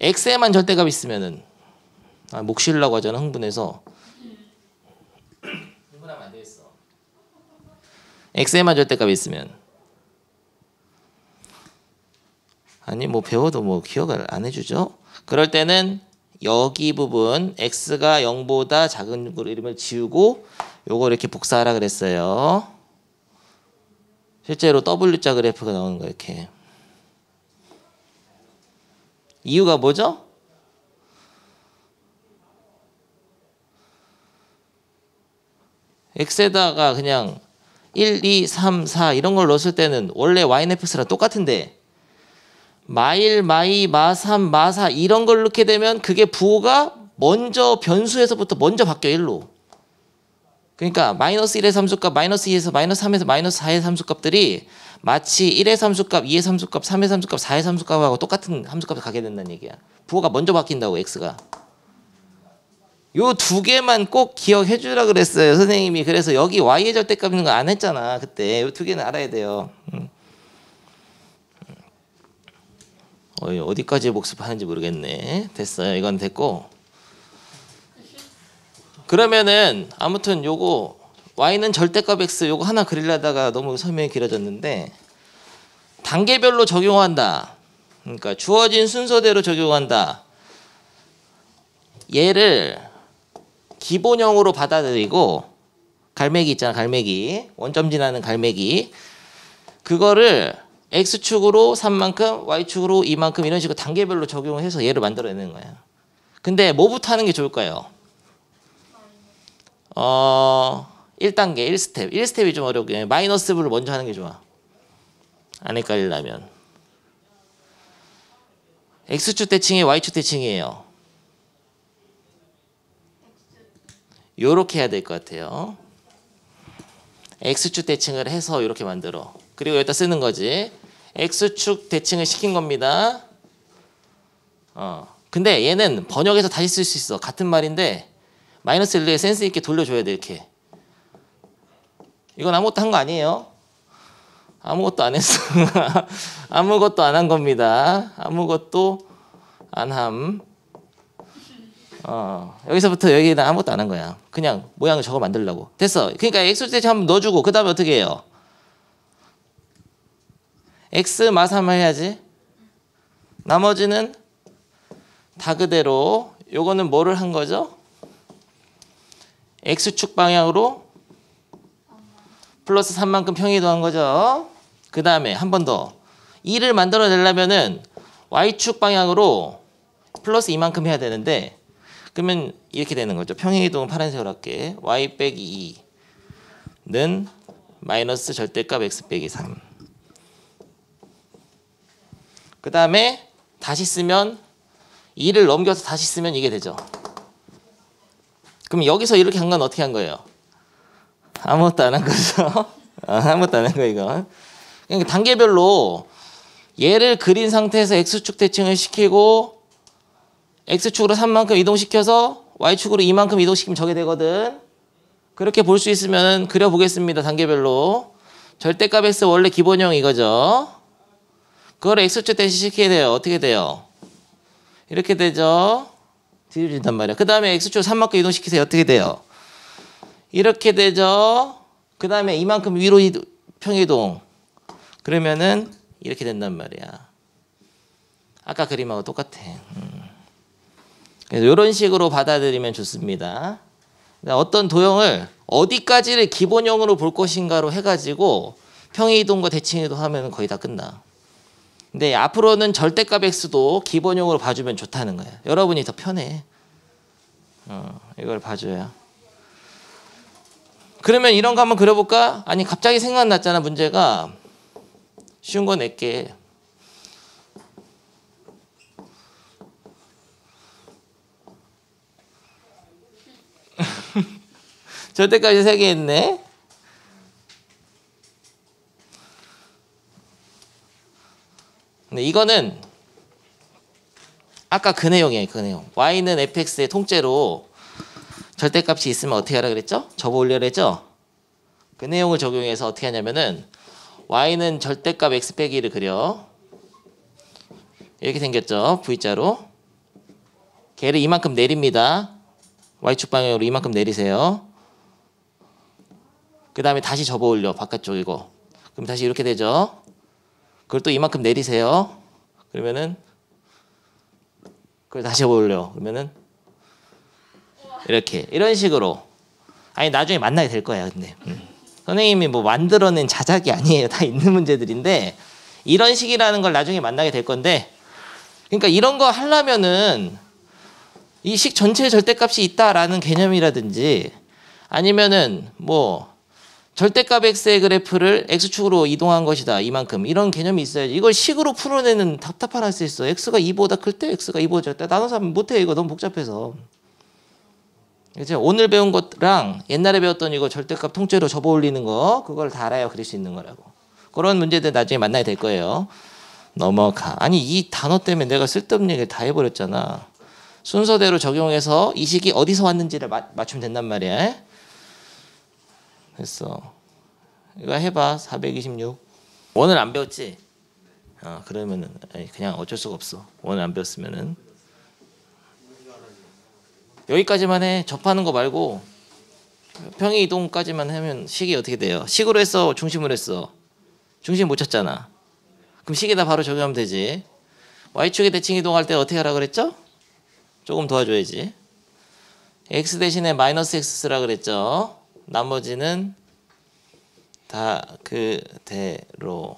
x에만 절대값 있으면은 목 쉬려고 하잖아. 흥분해서. 흥분하면 안 되겠어. x에만 절대값 있으면 아니 뭐 배워도 뭐 기억을 안 해주죠. 그럴 때는 여기 부분 x가 0보다 작은 그림을 지우고 요거 이렇게 복사하라 그랬어요. 실제로 W자 그래프가 나오는 거예요. 이렇게. 이유가 뭐죠? x에다가 그냥 1, 2, 3, 4 이런 걸 넣었을 때는 원래 yfx랑 똑같은데 마일, 마이, 마3, 마4 이런 걸 넣게 되면 그게 부호가 먼저 변수에서부터 먼저 바뀌어 1로. 그러니까 마이너스 1의 함수값, 마이너스 2에서 마이너스 3에서 마이너스 4의 함수값들이 마치 1의 함수값, 2의 함수값, 3의 함수값, 4의 함수값하고 똑같은 함수값을 가게 된다는 얘기야. 부호가 먼저 바뀐다고 x가. 요 두 개만 꼭 기억해 주라 그랬어요 선생님이. 그래서 여기 y의 절대값 있는 거 안 했잖아 그때. 요 두 개는 알아야 돼요. 어디까지 복습하는지 모르겠네. 됐어요. 이건 됐고. 그러면은 아무튼 요거 y는 절대값 x 요거 하나 그리려다가 너무 설명이 길어졌는데 단계별로 적용한다. 그러니까 주어진 순서대로 적용한다. 얘를 기본형으로 받아들이고 갈매기 있잖아. 갈매기. 원점 지나는 갈매기. 그거를 x축으로 3만큼 여축으로 2만큼 이런 식으로 단계별로 적용을 해서 얘를 만들어내는 거야. 근데 뭐부터 하는 게 좋을까요? 1단계 1스텝. 1스텝이 좀 어렵게 마이너스 부를 먼저 하는 게 좋아. 안 헷갈리려면. x축 대칭이 y축 대칭이에요. 요렇게 해야 될 것 같아요. x축 대칭을 해서 이렇게 만들어. 그리고 여기다 쓰는 거지. x축 대칭을 시킨 겁니다. 근데 얘는 번역해서 다시 쓸 수 있어. 같은 말인데 마이너스 1에 센스 있게 돌려줘야 돼. 이렇게. 이건 아무것도 한 거 아니에요. 아무것도 안 했어. 아무것도 안 한 겁니다. 아무것도 안 함. 여기서부터 여기는 아무것도 안 한 거야. 그냥 모양을 저거 만들려고. 됐어. 그러니까 x축 대칭 한번 넣어주고 그 다음에 어떻게 해요? x 마3 해야지. 나머지는 다 그대로. 요거는 뭐를 한 거죠? x축 방향으로 플러스 3만큼 평이동한 거죠. 그 다음에 한 번 더 2를 만들어내려면은 y축 방향으로 플러스 2만큼 해야 되는데 그러면 이렇게 되는 거죠. 평행이동은 파란색으로 할게. y 빼기 2는 마이너스 절대값 x 빼기 3. 그 다음에 다시 쓰면 2를 넘겨서 다시 쓰면 이게 되죠. 그럼 여기서 이렇게 한 건 어떻게 한 거예요? 아무것도 안 한 거죠. 아무것도 안 한 거 이거. 그러니까 단계별로 얘를 그린 상태에서 x축 대칭을 시키고 x축으로 3만큼 이동시켜서 y축으로 2만큼 이동시키면 저게 되거든. 그렇게 볼 수 있으면 그려보겠습니다. 단계별로. 절대값 x 원래 기본형 이거죠. 그걸 x축 대칭시키게 돼요. 어떻게 돼요? 이렇게 되죠. 뒤집어진단 말이야. 그 다음에 x축 3만큼 이동시키세요. 어떻게 돼요? 이렇게 되죠. 그 다음에 이만큼 위로 평이동. 그러면은 이렇게 된단 말이야. 아까 그림하고 똑같아. 그래서 이런 식으로 받아들이면 좋습니다. 어떤 도형을 어디까지를 기본형으로 볼 것인가로 해가지고 평이동과 대칭이동 하면 거의 다 끝나. 근데 앞으로는 절대값 x도 기본형으로 봐주면 좋다는 거야. 여러분이 더 편해. 이걸 봐줘야. 그러면 이런 거 한번 그려볼까? 아니 갑자기 생각났잖아 문제가. 쉬운 거 낼게. 절대값이 3개 있네. 근데 이거는 아까 그 내용이에요. 그 내용. y는 fx의 통째로 절대값이 있으면 어떻게 하라 그랬죠? 접어 올려라 했죠? 그 내용을 적용해서 어떻게 하냐면은 y는 절대값 x 빼기를 그려. 이렇게 생겼죠? V자로. 걔를 이만큼 내립니다. y축 방향으로 이만큼 내리세요. 그 다음에 다시 접어 올려. 바깥쪽이고. 그럼 다시 이렇게 되죠? 그걸 또 이만큼 내리세요. 그러면은 그걸 다시 접어 올려. 그러면은 이렇게 이런 식으로 아니 나중에 만나게 될 거야. 근데 선생님이 뭐 만들어낸 자작이 아니에요. 다 있는 문제들인데 이런 식이라는 걸 나중에 만나게 될 건데, 그러니까 이런 거 하려면은 이 식 전체의 절대값이 있다라는 개념이라든지 아니면은 뭐 절대값 x의 그래프를 x축으로 이동한 것이다 이만큼 이런 개념이 있어야지. 이걸 식으로 풀어내는 답답한 할 수 있어. x가 2보다 클 때 x가 2보다 작을 때 나눠서 하면 못해. 이거 너무 복잡해서. 그렇죠? 오늘 배운 것랑 옛날에 배웠던 이거 절대값 통째로 접어 올리는 거 그걸 다 알아야 그릴 수 있는 거라고. 그런 문제들 나중에 만나게 될 거예요. 넘어가. 아니 이 단어 때문에 내가 쓸데없는 얘기를 다 해버렸잖아. 순서대로 적용해서 이 식이 어디서 왔는지를 맞추면 된단 말이야. 됐어. 이거 해봐. 426. 오늘 안 배웠지? 그러면은 그냥 어쩔 수가 없어. 오늘 안 배웠으면은 여기까지만 해. 접하는 거 말고 평행 이동까지만 하면 식이 어떻게 돼요? 식으로 했어? 중심으로 했어? 중심 못 찾잖아. 그럼 식에다 바로 적용하면 되지. y축의 대칭 이동할 때 어떻게 하라 그랬죠? 조금 도와줘야지. x 대신에 마이너스 x 쓰라 그랬죠. 나머지는 다 그대로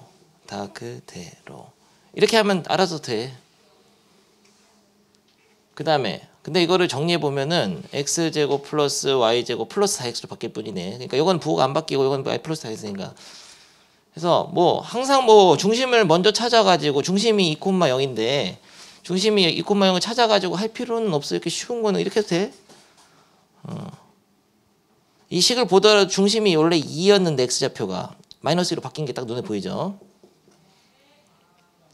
이렇게 하면 알아서 돼. 그 다음에 근데 이거를 정리해 보면은 x제곱 플러스 y제곱 플러스 4x로 바뀔 뿐이네. 그러니까 이건 부호가 안 바뀌고 이건 y 플러스 4x니까. 그래서 뭐 항상 뭐 중심을 먼저 찾아가지고 중심이 2,0인데 중심이 2,0을 찾아가지고 할 필요는 없어. 이렇게 쉬운 거는 이렇게 해도 돼. 이 식을 보더라도 중심이 원래 2였는데 x좌표가 마이너스 1로 바뀐 게 딱 눈에 보이죠.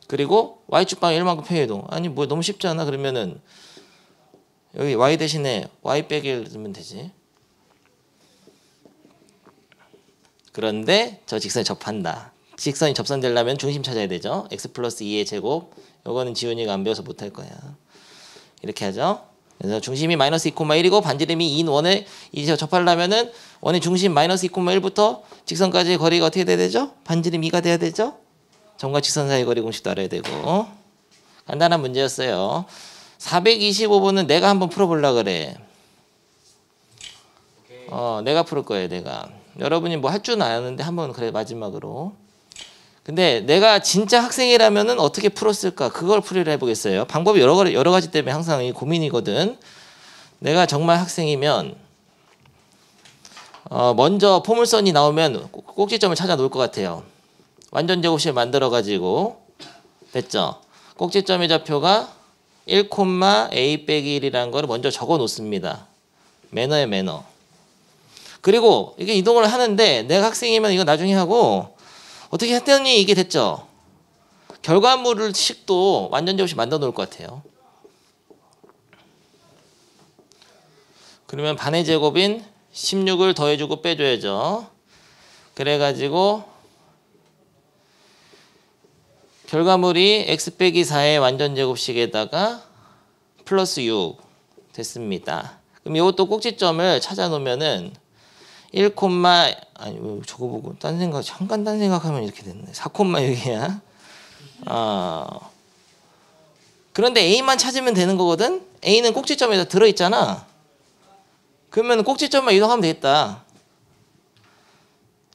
그리고 y축 방향 1만큼 평행이동. 아니 뭐 너무 쉽지 않아? 그러면은 여기 y 대신에 y 빼기 1 넣으면 되지. 그런데 저 직선이 접한다. 직선이 접선되려면 중심 찾아야 되죠. x 플러스 2의 제곱. 요거는 지훈이가 안 배워서 못할 거야. 이렇게 하죠. 그래서 중심이 마이너스 2,1이고 반지름이 2인 원에 이제 접하려면은 원의 중심 마이너스 2,1부터 직선까지의 거리가 어떻게 돼야 되죠? 반지름 2가 돼야 되죠? 점과 직선 사이 거리 공식도 알아야 되고. 간단한 문제였어요. 425번은 내가 한번 풀어보려고 그래. 내가 풀을 거예요. 내가. 여러분이 뭐 할 줄은 아는데 한번 그래 마지막으로. 근데 내가 진짜 학생이라면은 어떻게 풀었을까? 그걸 풀이를 해보겠어요. 방법이 여러 가지 때문에 항상 이 고민이거든. 내가 정말 학생이면 먼저 포물선이 나오면 꼭지점을 찾아 놓을 것 같아요. 완전 제곱식 만들어 가지고 됐죠? 꼭지점의 좌표가 1, a 빼기 1이라는 걸 먼저 적어 놓습니다. 매너의 매너. 그리고 이게 이동을 하는데 내가 학생이면 이거 나중에 하고 어떻게 했더니 이게 됐죠? 결과물을 식도 완전 제곱식 만들어 놓을 것 같아요. 그러면 반의 제곱인 16을 더해주고 빼줘야죠. 그래가지고 결과물이 x 빼기 4의 완전 제곱식에다가 플러스 6 됐습니다. 그럼 이것도 꼭지점을 찾아 놓으면은 1, 아니 저거 보고 잠깐 딴 생각하면 이렇게 됐네. 4,6이야. 그런데 A만 찾으면 되는 거거든. A는 꼭지점에다 들어있잖아. 그러면 꼭지점만 이동하면 되겠다.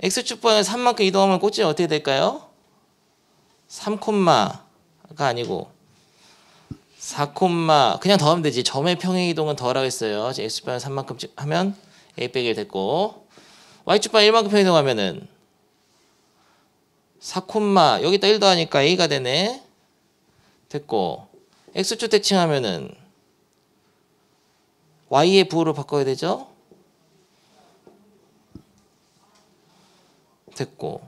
X축 방향 3만큼 이동하면 꼭지점 어떻게 될까요? 3,가 아니고 4, 그냥 더하면 되지. 점의 평행 이동은 더하라고 했어요. X축 방향 3만큼 하면 A 빼기 1 됐고 Y축 방향 1만큼 평행 이동하면은 4, 여기다 1 더하니까 A가 되네. 됐고 X축 대칭하면은 Y의 부호로 바꿔야 되죠. 됐고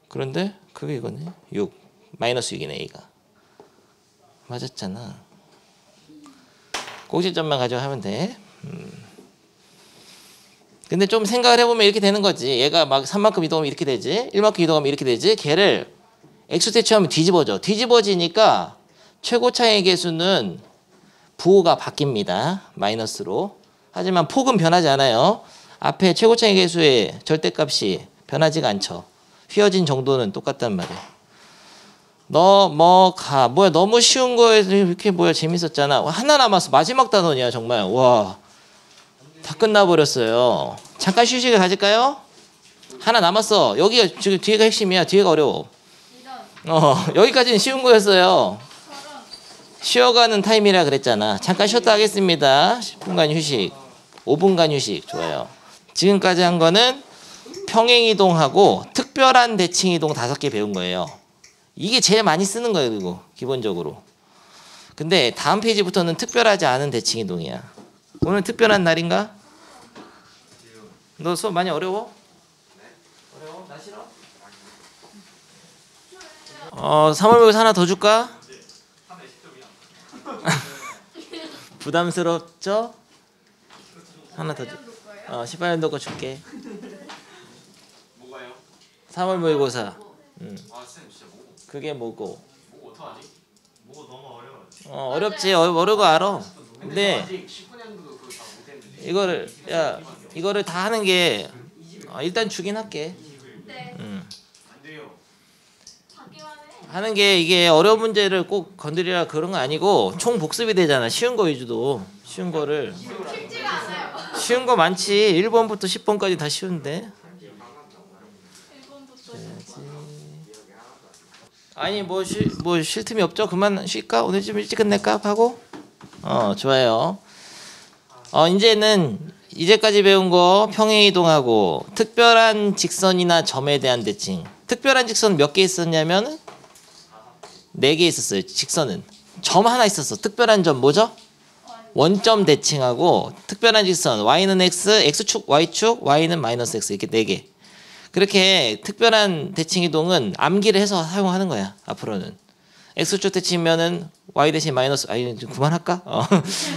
그런데 그게 이거네. 6 마이너스 6이네. A가 맞았잖아. 꼭지점만 가져가면 돼. 근데 좀 생각을 해보면 이렇게 되는 거지. 얘가 막 3만큼 이동하면 이렇게 되지. 1만큼 이동하면 이렇게 되지. 걔를 X 대칭하면 뒤집어져. 뒤집어지니까 최고 차이의 개수는 부호가 바뀝니다. 마이너스로. 하지만 폭은 변하지 않아요. 앞에 최고 차이의 개수의 절대값이 변하지가 않죠. 휘어진 정도는 똑같단 말이야. 넘어가. 뭐야 너무 쉬운 거에서 이렇게 뭐야 재밌었잖아. 하나 남았어. 마지막 단원이야 정말. 와. 다 끝나버렸어요. 잠깐 휴식을 가질까요? 하나 남았어. 여기가 지금 뒤에가 핵심이야. 뒤에가 어려워. 이런 여기까지는 쉬운 거였어요. 저런 쉬어가는 타임이라 그랬잖아. 잠깐 쉬었다 하겠습니다. 10분간 휴식. 5분간 휴식. 좋아요. 지금까지 한 거는 평행이동하고 특별한 대칭이동 5개 배운 거예요. 이게 제일 많이 쓰는 거예요. 그리고 기본적으로. 근데 다음 페이지부터는 특별하지 않은 대칭이동이야. 오늘 특별한 날인가? 너 수업 많이 어려워? 어려워? 나 싫어? 3월 모의고사 하나 더 줄까? 부담스럽죠? 하나 더 줄. 18년도 거 줄게. 뭐가요? 3월 모의고사. 아 쌤 진짜 뭐 그게 뭐고? 어떡하지? 뭐 너무 어려워. 어렵지. 어려운 거 알아. 근데 아직 19년도도 그거 다 못했는데. 이거를 다 하는 게 일단 주긴 할게. 네 안 돼요. 자기만 해. 하는 게 이게 어려운 문제를 꼭 건드리라 그런 거 아니고 총 복습이 되잖아. 쉬운 거 위주도. 쉬운 거를. 쉽지가 않아요. 쉬운 거 많지. 1번부터 10번까지 다 쉬운데. 1번부터 아니 뭐 쉴 틈이 없죠. 그만 쉴까? 오늘 좀 일찍 끝낼까? 하고. 좋아요. 이제는 이제까지 배운 거 평행이동하고 특별한 직선이나 점에 대한 대칭. 특별한 직선 몇 개 있었냐면 4개 있었어요. 직선은. 점 하나 있었어. 특별한 점 뭐죠? 원점 대칭하고 특별한 직선 y는 x, x축, y축, y는 마이너스 x 이렇게 4개. 그렇게 특별한 대칭이동은 암기를 해서 사용하는 거야. 앞으로는. x축 대칭이면은 y 대신 마이너스 좀 그만할까?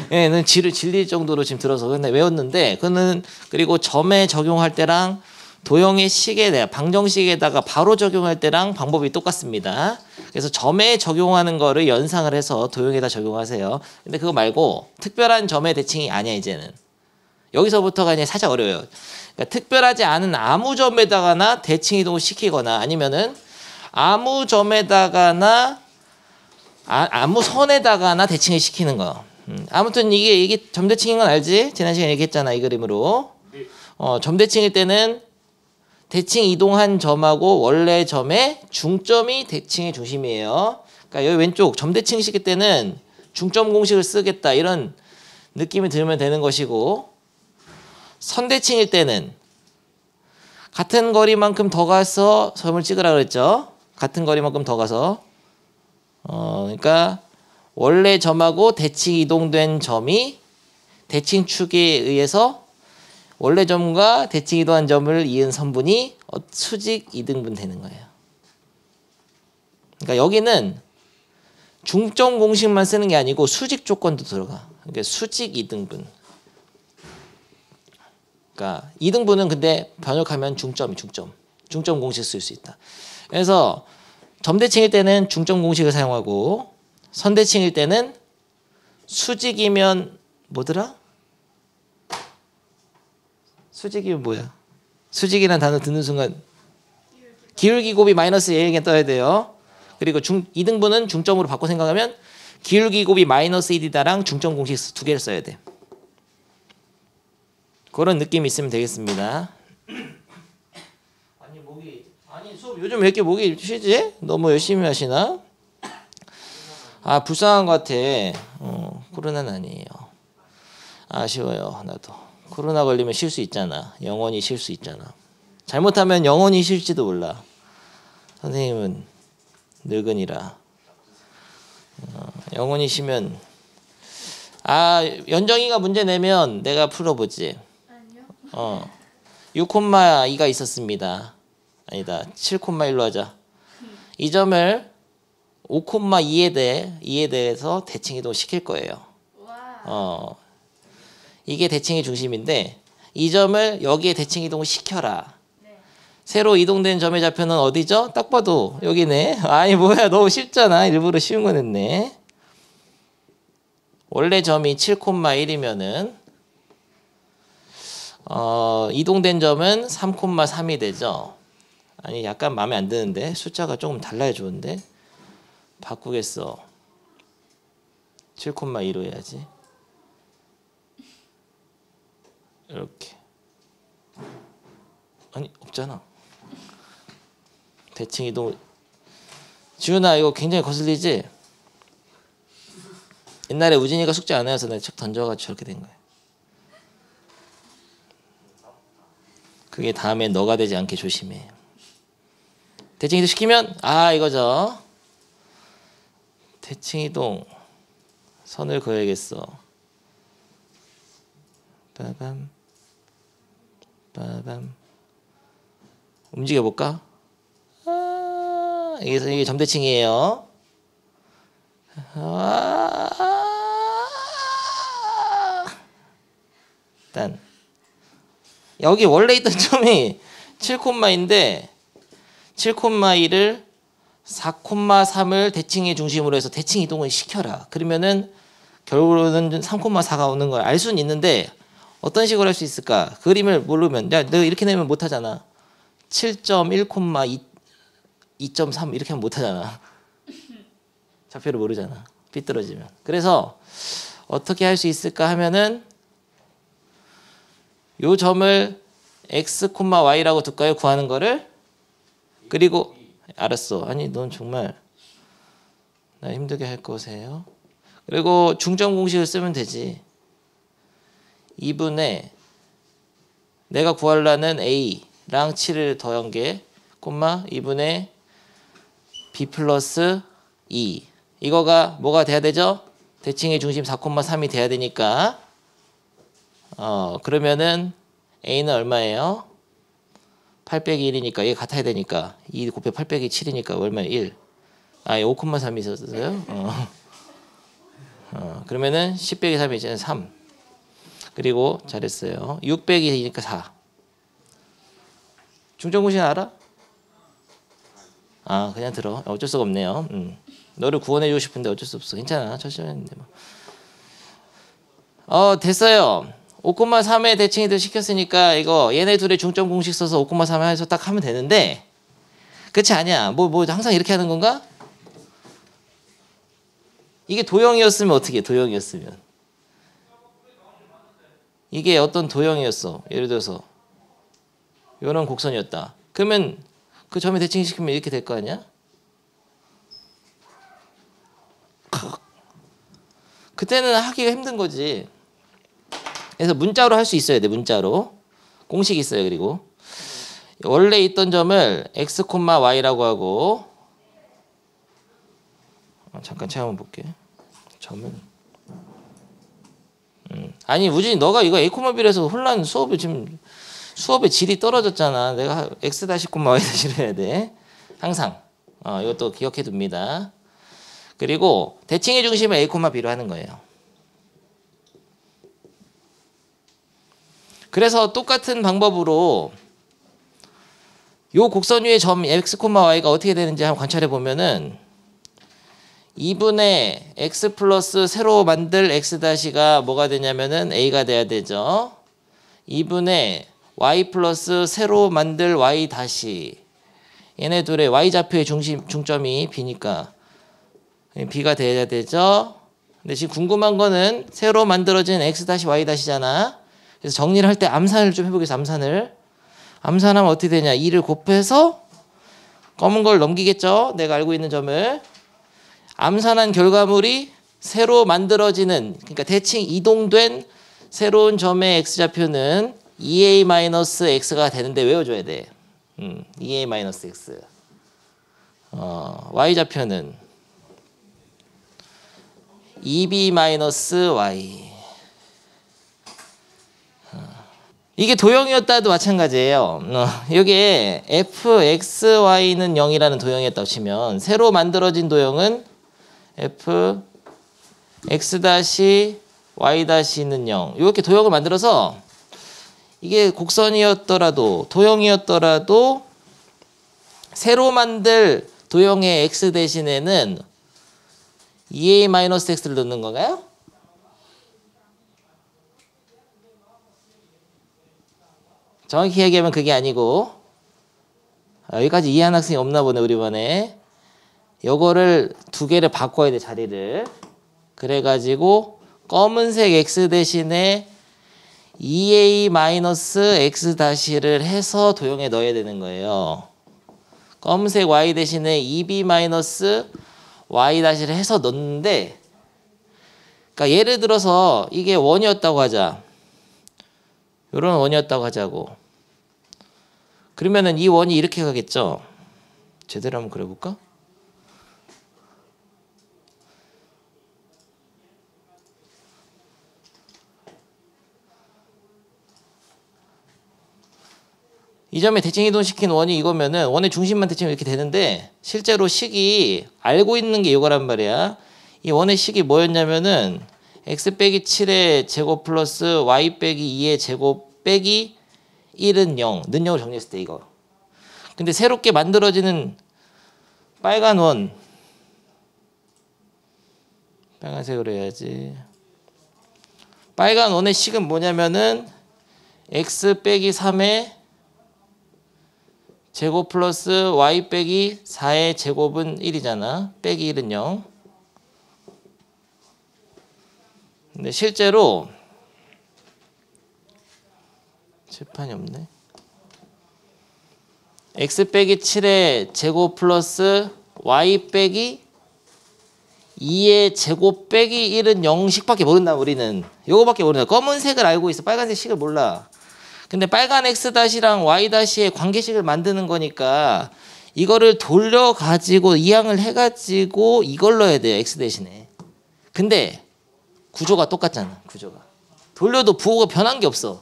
는 질릴 정도로 지금 들어서 근데 외웠는데 그는 그리고 점에 적용할 때랑 도형의 식에 방정식에다가 바로 적용할 때랑 방법이 똑같습니다. 그래서 점에 적용하는 거를 연상을 해서 도형에다 적용하세요. 근데 그거 말고 특별한 점의 대칭이 아니야 이제는. 여기서부터가 이제 살짝 어려워요. 그러니까 특별하지 않은 아무 점에다가나 대칭 이동을 시키거나 아니면은 아무 점에다가나 아무 선에다가나 대칭을 시키는 거. 아무튼 이게 점대칭인 건 알지? 지난 시간에 얘기했잖아 이 그림으로. 점대칭일 때는 대칭 이동한 점하고 원래 점의 중점이 대칭의 중심이에요. 그러니까 여기 왼쪽 점대칭 시킬 때는 중점 공식을 쓰겠다 이런 느낌이 들면 되는 것이고 선대칭일 때는 같은 거리만큼 더 가서 점을 찍으라 그랬죠. 같은 거리만큼 더 가서 그러니까 원래 점하고 대칭 이동된 점이 대칭축에 의해서 원래 점과 대칭 이동한 점을 이은 선분이 수직 이등분 되는 거예요. 그러니까 여기는 중점 공식만 쓰는 게 아니고 수직 조건도 들어가. 그러니까 수직 이등분. 그러니까 이등분은 근데 번역하면 중점 공식 쓸 수 있다. 그래서 점대칭일 때는 중점 공식을 사용하고 선대칭일 때는 수직이면 뭐더라? 수직이면 뭐야? 수직이라는 단어 듣는 순간 기울기 곱이 마이너스 A에게 떠야 돼요. 그리고 이등분은 중점으로 바꿔 생각하면 기울기 곱이 마이너스 1이다랑 중점 공식 2개를 써야 돼. 그런 느낌이 있으면 되겠습니다. 아니 수업 요즘 왜 이렇게 목이 쉬지? 너무 열심히 하시나? 불쌍한 것 같아. 코로나는 아니에요. 아쉬워요. 나도. 코로나 걸리면 쉴 수 있잖아. 영원히 쉴 수 있잖아. 잘못하면 영원히 쉴지도 몰라. 선생님은 늙은이라. 영원히 쉬면 연정이가 문제 내면 내가 풀어보지. 아니요. 6,2가 있었습니다. 아니다. 7,1로 하자. 이 점을 5,2에 대해서 대칭 이동 시킬 거예요. 와. 이게 대칭의 중심인데 이 점을 여기에 대칭 이동을 시켜라. 네. 새로 이동된 점의 좌표는 어디죠? 딱 봐도 여기네. 아니 뭐야 너무 쉽잖아. 일부러 쉬운 거 냈네. 원래 점이 7,1이면은 이동된 점은 3,3이 되죠. 아니 약간 마음에 안 드는데 숫자가 조금 달라야 좋은데 바꾸겠어. 7,2로 해야지. 이렇게. 아니 없잖아. 대칭 이동. 지훈아 이거 굉장히 거슬리지? 옛날에 우진이가 숙제 안 해서 내가 책 던져가지고 저렇게 된 거야. 그게 다음에 너가 되지 않게 조심해. 대칭 이동 시키면 이거죠. 대칭 이동 선을 그어야겠어. 빠밤 빠밤. 움직여 볼까? 이게 점대칭이에요. 일단 여기 원래 있던 점이 7콤마인데 7콤마2를 4콤마3을 대칭의 중심으로 해서 대칭 이동을 시켜라. 그러면은 결국은 3콤마4가 오는 걸 알 수는 있는데 어떤 식으로 할 수 있을까? 그림을 모르면 야, 너 이렇게 내면 못 하잖아. 7.1, 2.3 이렇게 하면 못 하잖아. 좌표를 모르잖아. 삐뚤어지면. 그래서 어떻게 할 수 있을까 하면은 요 점을 x, y라고 둘까요? 구하는 거를. 그리고 알았어. 아니 넌 정말 나 힘들게 할 거세요. 그리고 중점 공식을 쓰면 되지. 2분의 내가 구하려는 a랑 7을 더한 게 2분의 b 플러스 2. 이거가 뭐가 돼야 되죠? 대칭의 중심 4,3이 돼야 되니까 그러면은 a는 얼마예요? 8 빼기 1이니까 얘 같아야 되니까 2 곱해 8 빼기 7이니까 얼마예요? 1. 5,3이 있었어요? 그러면은 10 빼기 3이 이제는 3. 그리고 잘했어요. 6 빼기 2니까 4. 중점공식 알아? 그냥 들어. 어쩔 수가 없네요. 너를 구원해주고 싶은데 어쩔 수 없어. 괜찮아. 천천히 했는데 뭐. 됐어요. 5,3의 대칭이들 시켰으니까 이거 얘네 둘의 중점 공식 써서 5,3 해서 딱 하면 되는데 그렇지 않냐? 뭐 항상 이렇게 하는 건가? 이게 도형이었으면 어떻게 해? 도형이었으면 이게 어떤 도형이었어. 예를 들어서 이런 곡선이었다. 그러면 그 점에 대칭시키면 이렇게 될 거 아니야? 그때는 하기가 힘든 거지. 그래서 문자로 할 수 있어야 돼. 문자로. 공식이 있어요. 그리고 원래 있던 점을 x, y라고 하고 잠깐 제가 한번 볼게. 점은 아니 우진이 너가 이거 a, b라서 혼란 수업의 질이 떨어졌잖아. 내가 x 다시 y 다시를 해야 돼. 항상 이것도 기억해 둡니다. 그리고 대칭의 중심을 a, b로 하는 거예요. 그래서 똑같은 방법으로 요 곡선 위의 점 x, y가 어떻게 되는지 한번 관찰해 보면은 2분의 x 플러스 새로 만들 x 다시가 뭐가 되냐면은 a가 돼야 되죠. 2분의 y 플러스 새로 만들 y 다시 얘네 둘의 y 좌표의 중점이 b니까 b가 돼야 되죠. 근데 지금 궁금한 거는 새로 만들어진 x 다시 y 다시잖아. 그래서 정리를 할 때 암산을 좀 해보겠습니다. 암산하면 어떻게 되냐? 2를 곱해서 검은 걸 넘기겠죠. 내가 알고 있는 점을. 암산한 결과물이 새로 만들어지는 그러니까 대칭 이동된 새로운 점의 x좌표는 2a-x가 되는데 외워줘야 돼. 2a-x. y좌표는 2b-y. 이게 도형이었다도 마찬가지예요. 여기에 fxy는 0이라는 도형이었다고 치면 새로 만들어진 도형은 f x-y-는 0. 이렇게 도형을 만들어서 이게 곡선이었더라도 도형이었더라도 새로 만들 도형의 x 대신에는 2a-x를 넣는 건가요? 정확히 얘기하면 그게 아니고 여기까지 이해한 학생이 없나 보네 우리 반에. 요거를 두 개를 바꿔야 돼 자리를. 그래가지고 검은색 x 대신에 2a-x-를 해서 도형에 넣어야 되는 거예요. 검은색 y 대신에 2b-y-를 해서 넣는데, 그러니까 예를 들어서 이게 원이었다고 하자. 요런 원이었다고 하자고. 그러면은 이 원이 이렇게 가겠죠. 제대로 한번 그려볼까? 이 점에 대칭 이동시킨 원이 이거면은 원의 중심만 대칭 이렇게 되는데, 실제로 식이 알고 있는 게 이거란 말이야. 이 원의 식이 뭐였냐면은 x 빼기 7의 제곱 플러스 y 빼기 2의 제곱 빼기 1은 0, 는 0으로 정리했을 때 이거. 근데 새롭게 만들어지는 빨간 원, 빨간색으로 해야지. 빨간 원의 식은 뭐냐면은 x 빼기 3의 제곱 플러스 y 빼기 4의 제곱은 1이잖아. 빼기 1은 0. 근데 실제로 칠판이 없네. x 빼기 7의 제곱 플러스 y 빼기 2의 제곱 빼기 1은 0씩밖에 모른다. 우리는 요거밖에 모른다. 검은색을 알고 있어. 빨간색 식을 몰라. 근데 빨간 x-랑 y-의 관계식을 만드는 거니까 이거를 돌려 가지고 이항을 해 가지고 이걸 넣어야 돼요. x 대신에. 근데 구조가 똑같잖아. 구조가. 돌려도 부호가 변한 게 없어.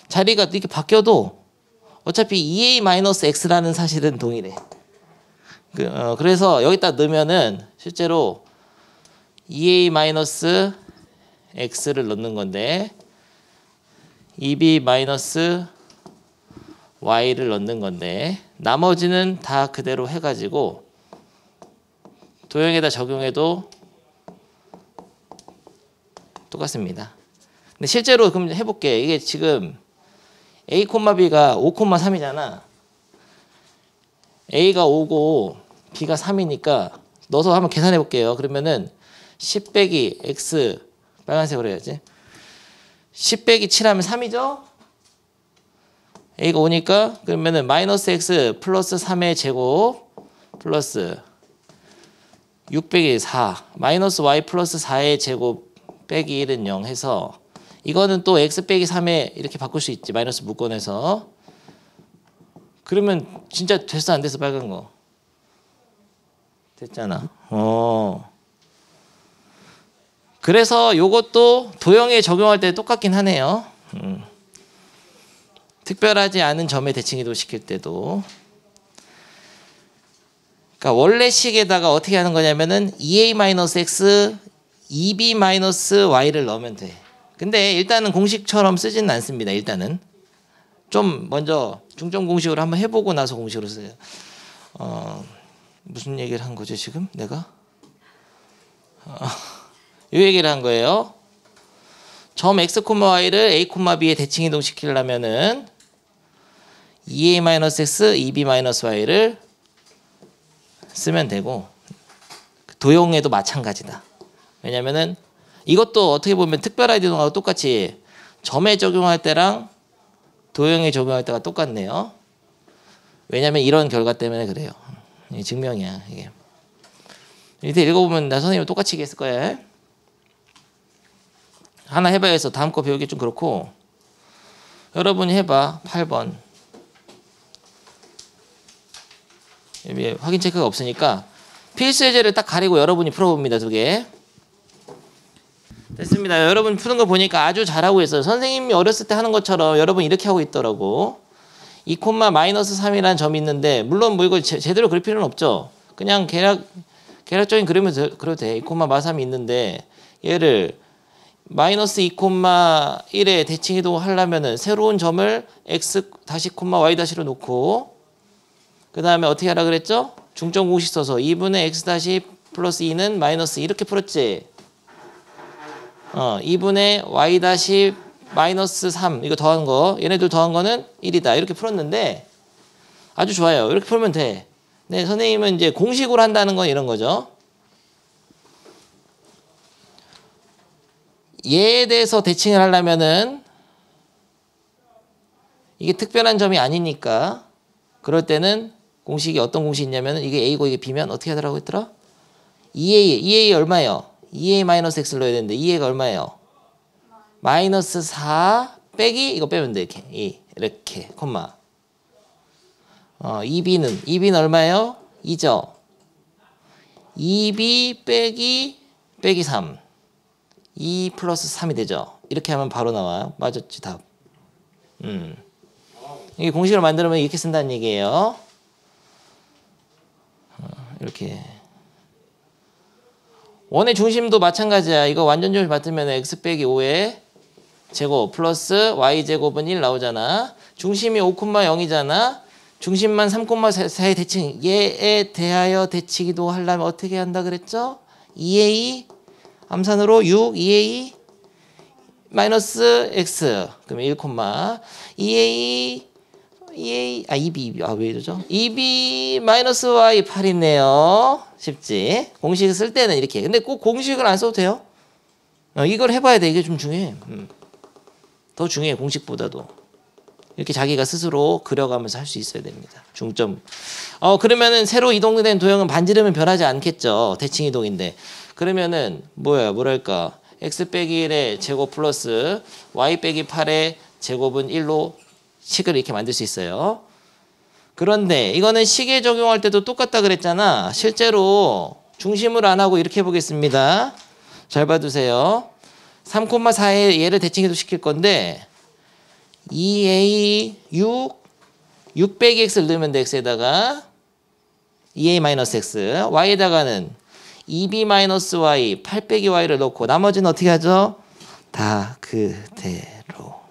자리가 이렇게 바뀌어도 어차피 2a-x라는 사실은 동일해. 그래서 여기다 넣으면은 실제로 2a-x를 넣는 건데 2b-y를 넣는 건데 나머지는 다 그대로 해가지고 도형에다 적용해도 똑같습니다. 근데 실제로 그럼 해볼게. 이게 지금 a, b가 5,3이잖아. a가 5고 b가 3이니까 넣어서 한번 계산해 볼게요. 그러면은 10 빼기 x 빨간색으로 해야지. 10 빼기 7 하면 3이죠? a가 5니까 그러면은 마이너스 x 플러스 3의 제곱 플러스 6 빼기 4 마이너스 y 플러스 4의 제곱 빼기 1은 0 해서 이거는 또 x 빼기 3에 이렇게 바꿀 수 있지. 마이너스 묶어내서. 그러면 진짜 됐어 안 됐어 빨간 거? 됐잖아. 그래서 요것도 도형에 적용할 때 똑같긴 하네요. 특별하지 않은 점의 대칭이동 시킬 때도. 그러니까 원래 식에다가 어떻게 하는 거냐면은 2a-x, 2b-y를 넣으면 돼. 근데 일단은 공식처럼 쓰지는 않습니다. 일단은 좀 먼저 중점 공식으로 한번 해보고 나서 공식으로 써요. 무슨 얘기를 한 거죠 지금 내가? 이 얘기를 한 거예요. 점 x, y를 a, b에 대칭 이동시키려면은 2a-x, 2b-y를 쓰면 되고 도형에도 마찬가지다. 왜냐면은 이것도 어떻게 보면 특별한 이동하고 똑같이 점에 적용할 때랑 도형에 적용할 때가 똑같네요. 왜냐면 이런 결과 때문에 그래요. 이게 증명이야 이게. 밑에 읽어보면 나 선생님 똑같이 얘기했을 거야. 하나 해봐야 해서 다음 거 배우기 좀 그렇고 여러분이 해봐. 8번 여기 확인 체크가 없으니까 필수 예제를 딱 가리고 여러분이 풀어봅니다. 2개 됐습니다. 여러분 푸는 거 보니까 아주 잘하고 있어요. 선생님이 어렸을 때 하는 것처럼 여러분 이렇게 하고 있더라고. 2,-3이라는 점이 있는데 물론 뭐 이걸 제대로 그릴 필요는 없죠. 그냥 계략적인 그림을 그려도 돼. 2,-3이 있는데 얘를 마이너스 2,1에 대칭 이동을 하려면은 새로운 점을 x 다시 y 다시로 놓고 그 다음에 어떻게 하라 그랬죠? 중점 공식 써서 2분의 x 다시 플러스 2는 마이너스 이렇게 풀었지. 2분의 y 다시 마이너스 3 이거 더한 거 얘네들 더한 거는 1이다 이렇게 풀었는데 아주 좋아요. 이렇게 풀면 돼. 네, 선생님은 이제 공식으로 한다는 건 이런 거죠. 얘에 대해서 대칭을 하려면은 이게 특별한 점이 아니니까 그럴 때는 공식이 어떤 공식이 있냐면 이게 A고 이게 B면 어떻게 하더라고 했더라? 2A 얼마예요? 2A 마이너스 X를 넣어야 되는데 2A가 얼마예요? 마이너스 4 빼기 이거 빼면 돼. 이렇게 콤마. 2B는 얼마예요? 2죠. 2B 빼기 3. 2 플러스 3이 되죠. 이렇게 하면 바로 나와요. 맞았지 답. 이게 공식을 만들면 이렇게 쓴다는 얘기예요. 이렇게. 원의 중심도 마찬가지야. 이거 완전점을 받으면 x 빼기 5의 제곱 플러스 y제곱은 1 나오잖아. 중심이 5,0이잖아. 중심만 3,4의 대칭. 얘에 대하여 대치기도 하려면 어떻게 한다 그랬죠? 2a 암산으로 6 2a 마이너스 x 그러면 1, 2a 2b 왜 이러죠? 2b 마이너스 y 8이네요. 쉽지? 공식 쓸 때는 이렇게. 근데 꼭 공식을 안 써도 돼요. 이걸 해봐야 돼. 이게 좀 중요해. 더 중요해 공식보다도. 이렇게 자기가 스스로 그려가면서 할 수 있어야 됩니다. 중점. 그러면은 새로 이동된 도형은 반지름은 변하지 않겠죠. 대칭 이동인데. 그러면은 뭐랄까? x 빼기 1의 제곱 플러스 y 빼기 8의 제곱은 1로 식을 이렇게 만들 수 있어요. 그런데 이거는 식에 적용할 때도 똑같다 그랬잖아. 실제로 중심을 안 하고 이렇게 해보겠습니다. 잘 봐두세요. 3,4에 얘를 대칭해도 시킬 건데 2a 6 빼기 x를 넣으면 돼. x에다가 2a 마이너스 x y에다가는 2b 마이너스 y 8 빼기 y를 넣고 나머지는 어떻게 하죠? 다 그대로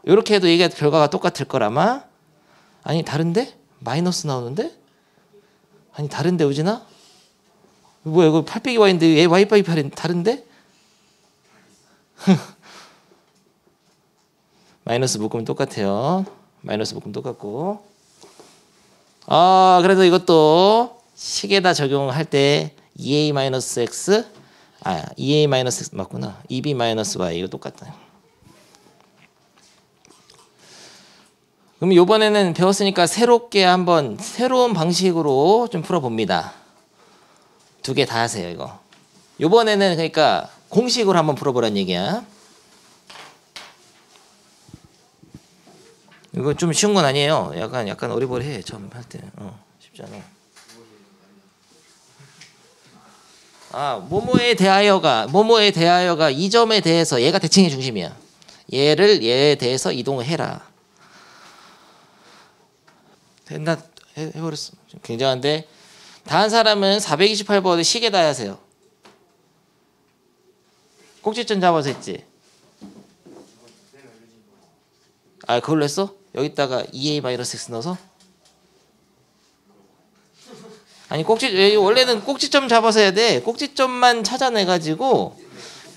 이렇게 해도 이게 결과가 똑같을 거라마. 아니 다른데? 마이너스 나오는데? 아니 다른데 우진아? 뭐야 이거 8 빼기 y인데 얘 y 빼기 8이 다른데? 마이너스 묶으면 똑같아요. 마이너스 묶으면 똑같고. 그래서 이것도 식에다 적용할 때 2a 마이너스 x 2a 마이너스 x 맞구나. 2b 마이너스 y 이거 똑같다. 그럼 이번에는 배웠으니까 새롭게 한번 새로운 방식으로 좀 풀어봅니다. 두 개 다 하세요 이거. 이번에는 그러니까 공식으로 한번 풀어보란 얘기야. 이거 좀 쉬운 건 아니에요. 약간 어리버리해 처음 할 때. 쉽지 않아. 뭐뭐에 대하여가 이 점에 대해서 얘가 대칭의 중심이야. 얘에 대해서 이동을 해라. 됐나? 해버렸어. 굉장한데 다한 사람은 428번을 식에다 하세요. 꼭지점 잡아서 했지. 그걸로 했어? 여기다가 2a-x 넣어서? 아니 원래는 꼭지점 잡아서 해야 돼. 꼭지점만 찾아내가지고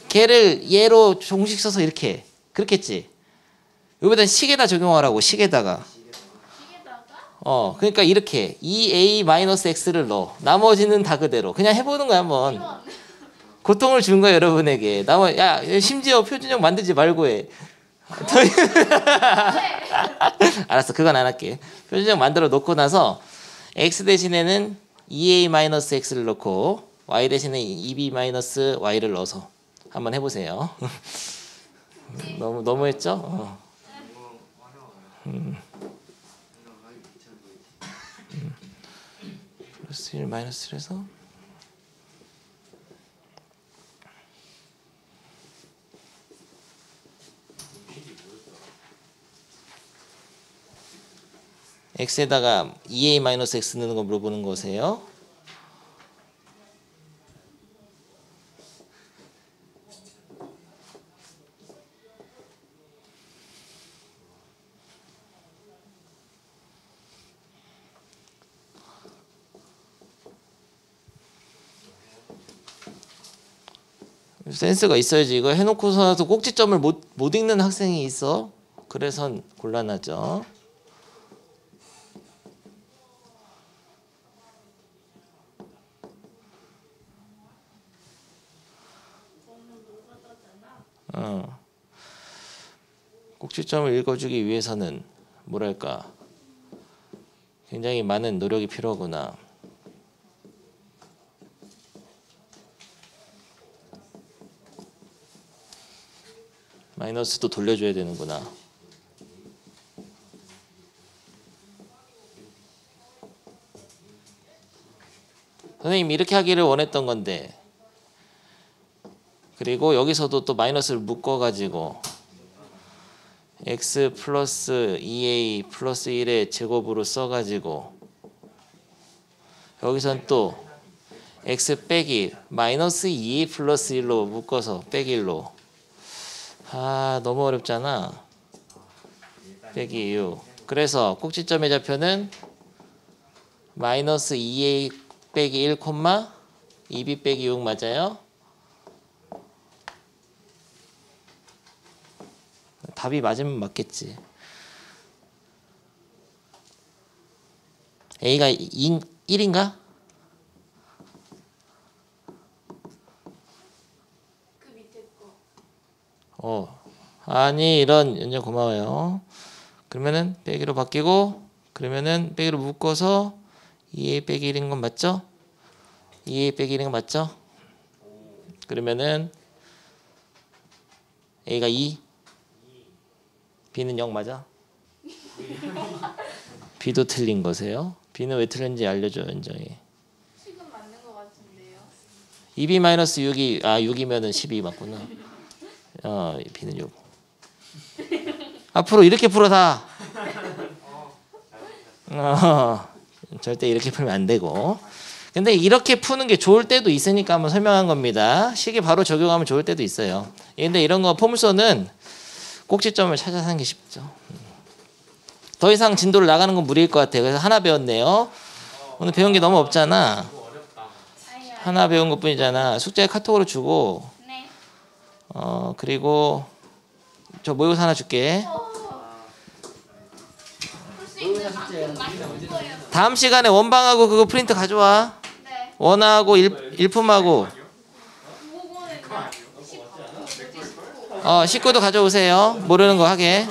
걔를 얘로 종식 써서 이렇게 그렇겠지. 여기다 식에다 적용하라고. 식에다가. 그러니까 이렇게 2a-x를 넣어. 나머지는 다 그대로. 그냥 해보는 거야 한번. 고통을 준 거야 여러분에게. 심지어 표준형 만들지 말고 해. 알았어, 그건 안 할게. 표준형 만들어 놓고 나서 x 대신에는 2a-x를 넣고 y 대신에 2b-y를 넣어서 한번 해보세요. 너무 했죠? 플러스 1 마이너스 1에서 x에다가 2a-x 넣는 거 물어보는 거세요. 센스가 있어야지. 이거 해놓고서도 꼭지점을 못 읽는 학생이 있어. 그래서 곤란하죠. 꼭지점을 읽어주기 위해서는 뭐랄까 굉장히 많은 노력이 필요하구나. 마이너스도 돌려줘야 되는구나. 선생님이 이렇게 하기를 원했던 건데, 그리고 여기서도 또 마이너스를 묶어가지고 x 플러스 2a 플러스 1의 제곱으로 써가지고 여기선 또 x 빼기 마이너스 2a 플러스 1로 묶어서 빼기 1로. 아, 너무 어렵잖아. 빼기 6. 그래서 꼭지점의 좌표는 마이너스 2a 빼기 1, 2b 빼기 6 맞아요? 답이 맞으면 맞겠지. a가 1인가? 그 밑에 거. 아니 이런 연장 고마워요. 그러면은 빼기로 바뀌고 그러면은 빼기로 묶어서 2a 빼기 1인 건 맞죠? 2a 빼기 1인 건 맞죠? 그러면은 a가 2, b는 0 맞아? b도 틀린 거세요? b는 왜 틀린지 알려줘 연정이. 식은 맞는 것 같은데요. 2b 마이너스 6이 6이면은 12 맞구나. b는 6. 앞으로 이렇게 풀어 다. 절대 이렇게 풀면 안 되고. 근데 이렇게 푸는 게 좋을 때도 있으니까 한번 설명한 겁니다. 식이 바로 적용하면 좋을 때도 있어요. 근데 이런 거 포물선은 꼭지점을 찾아서 하는 게 쉽죠. 더 이상 진도를 나가는 건 무리일 것 같아요. 그래서 하나 배웠네요. 오늘 배운 게 너무 없잖아. 하나 배운 것 뿐이잖아. 숙제 카톡으로 주고 네. 그리고 저 모의고사 하나 줄게. 풀수 있는 만큼 많이 볼 거예요. 다음 시간에 원방하고 그거 프린트 가져와. 네. 원하고 일품하고 그거는 19. 19도 가져오세요. 모르는 거 하게.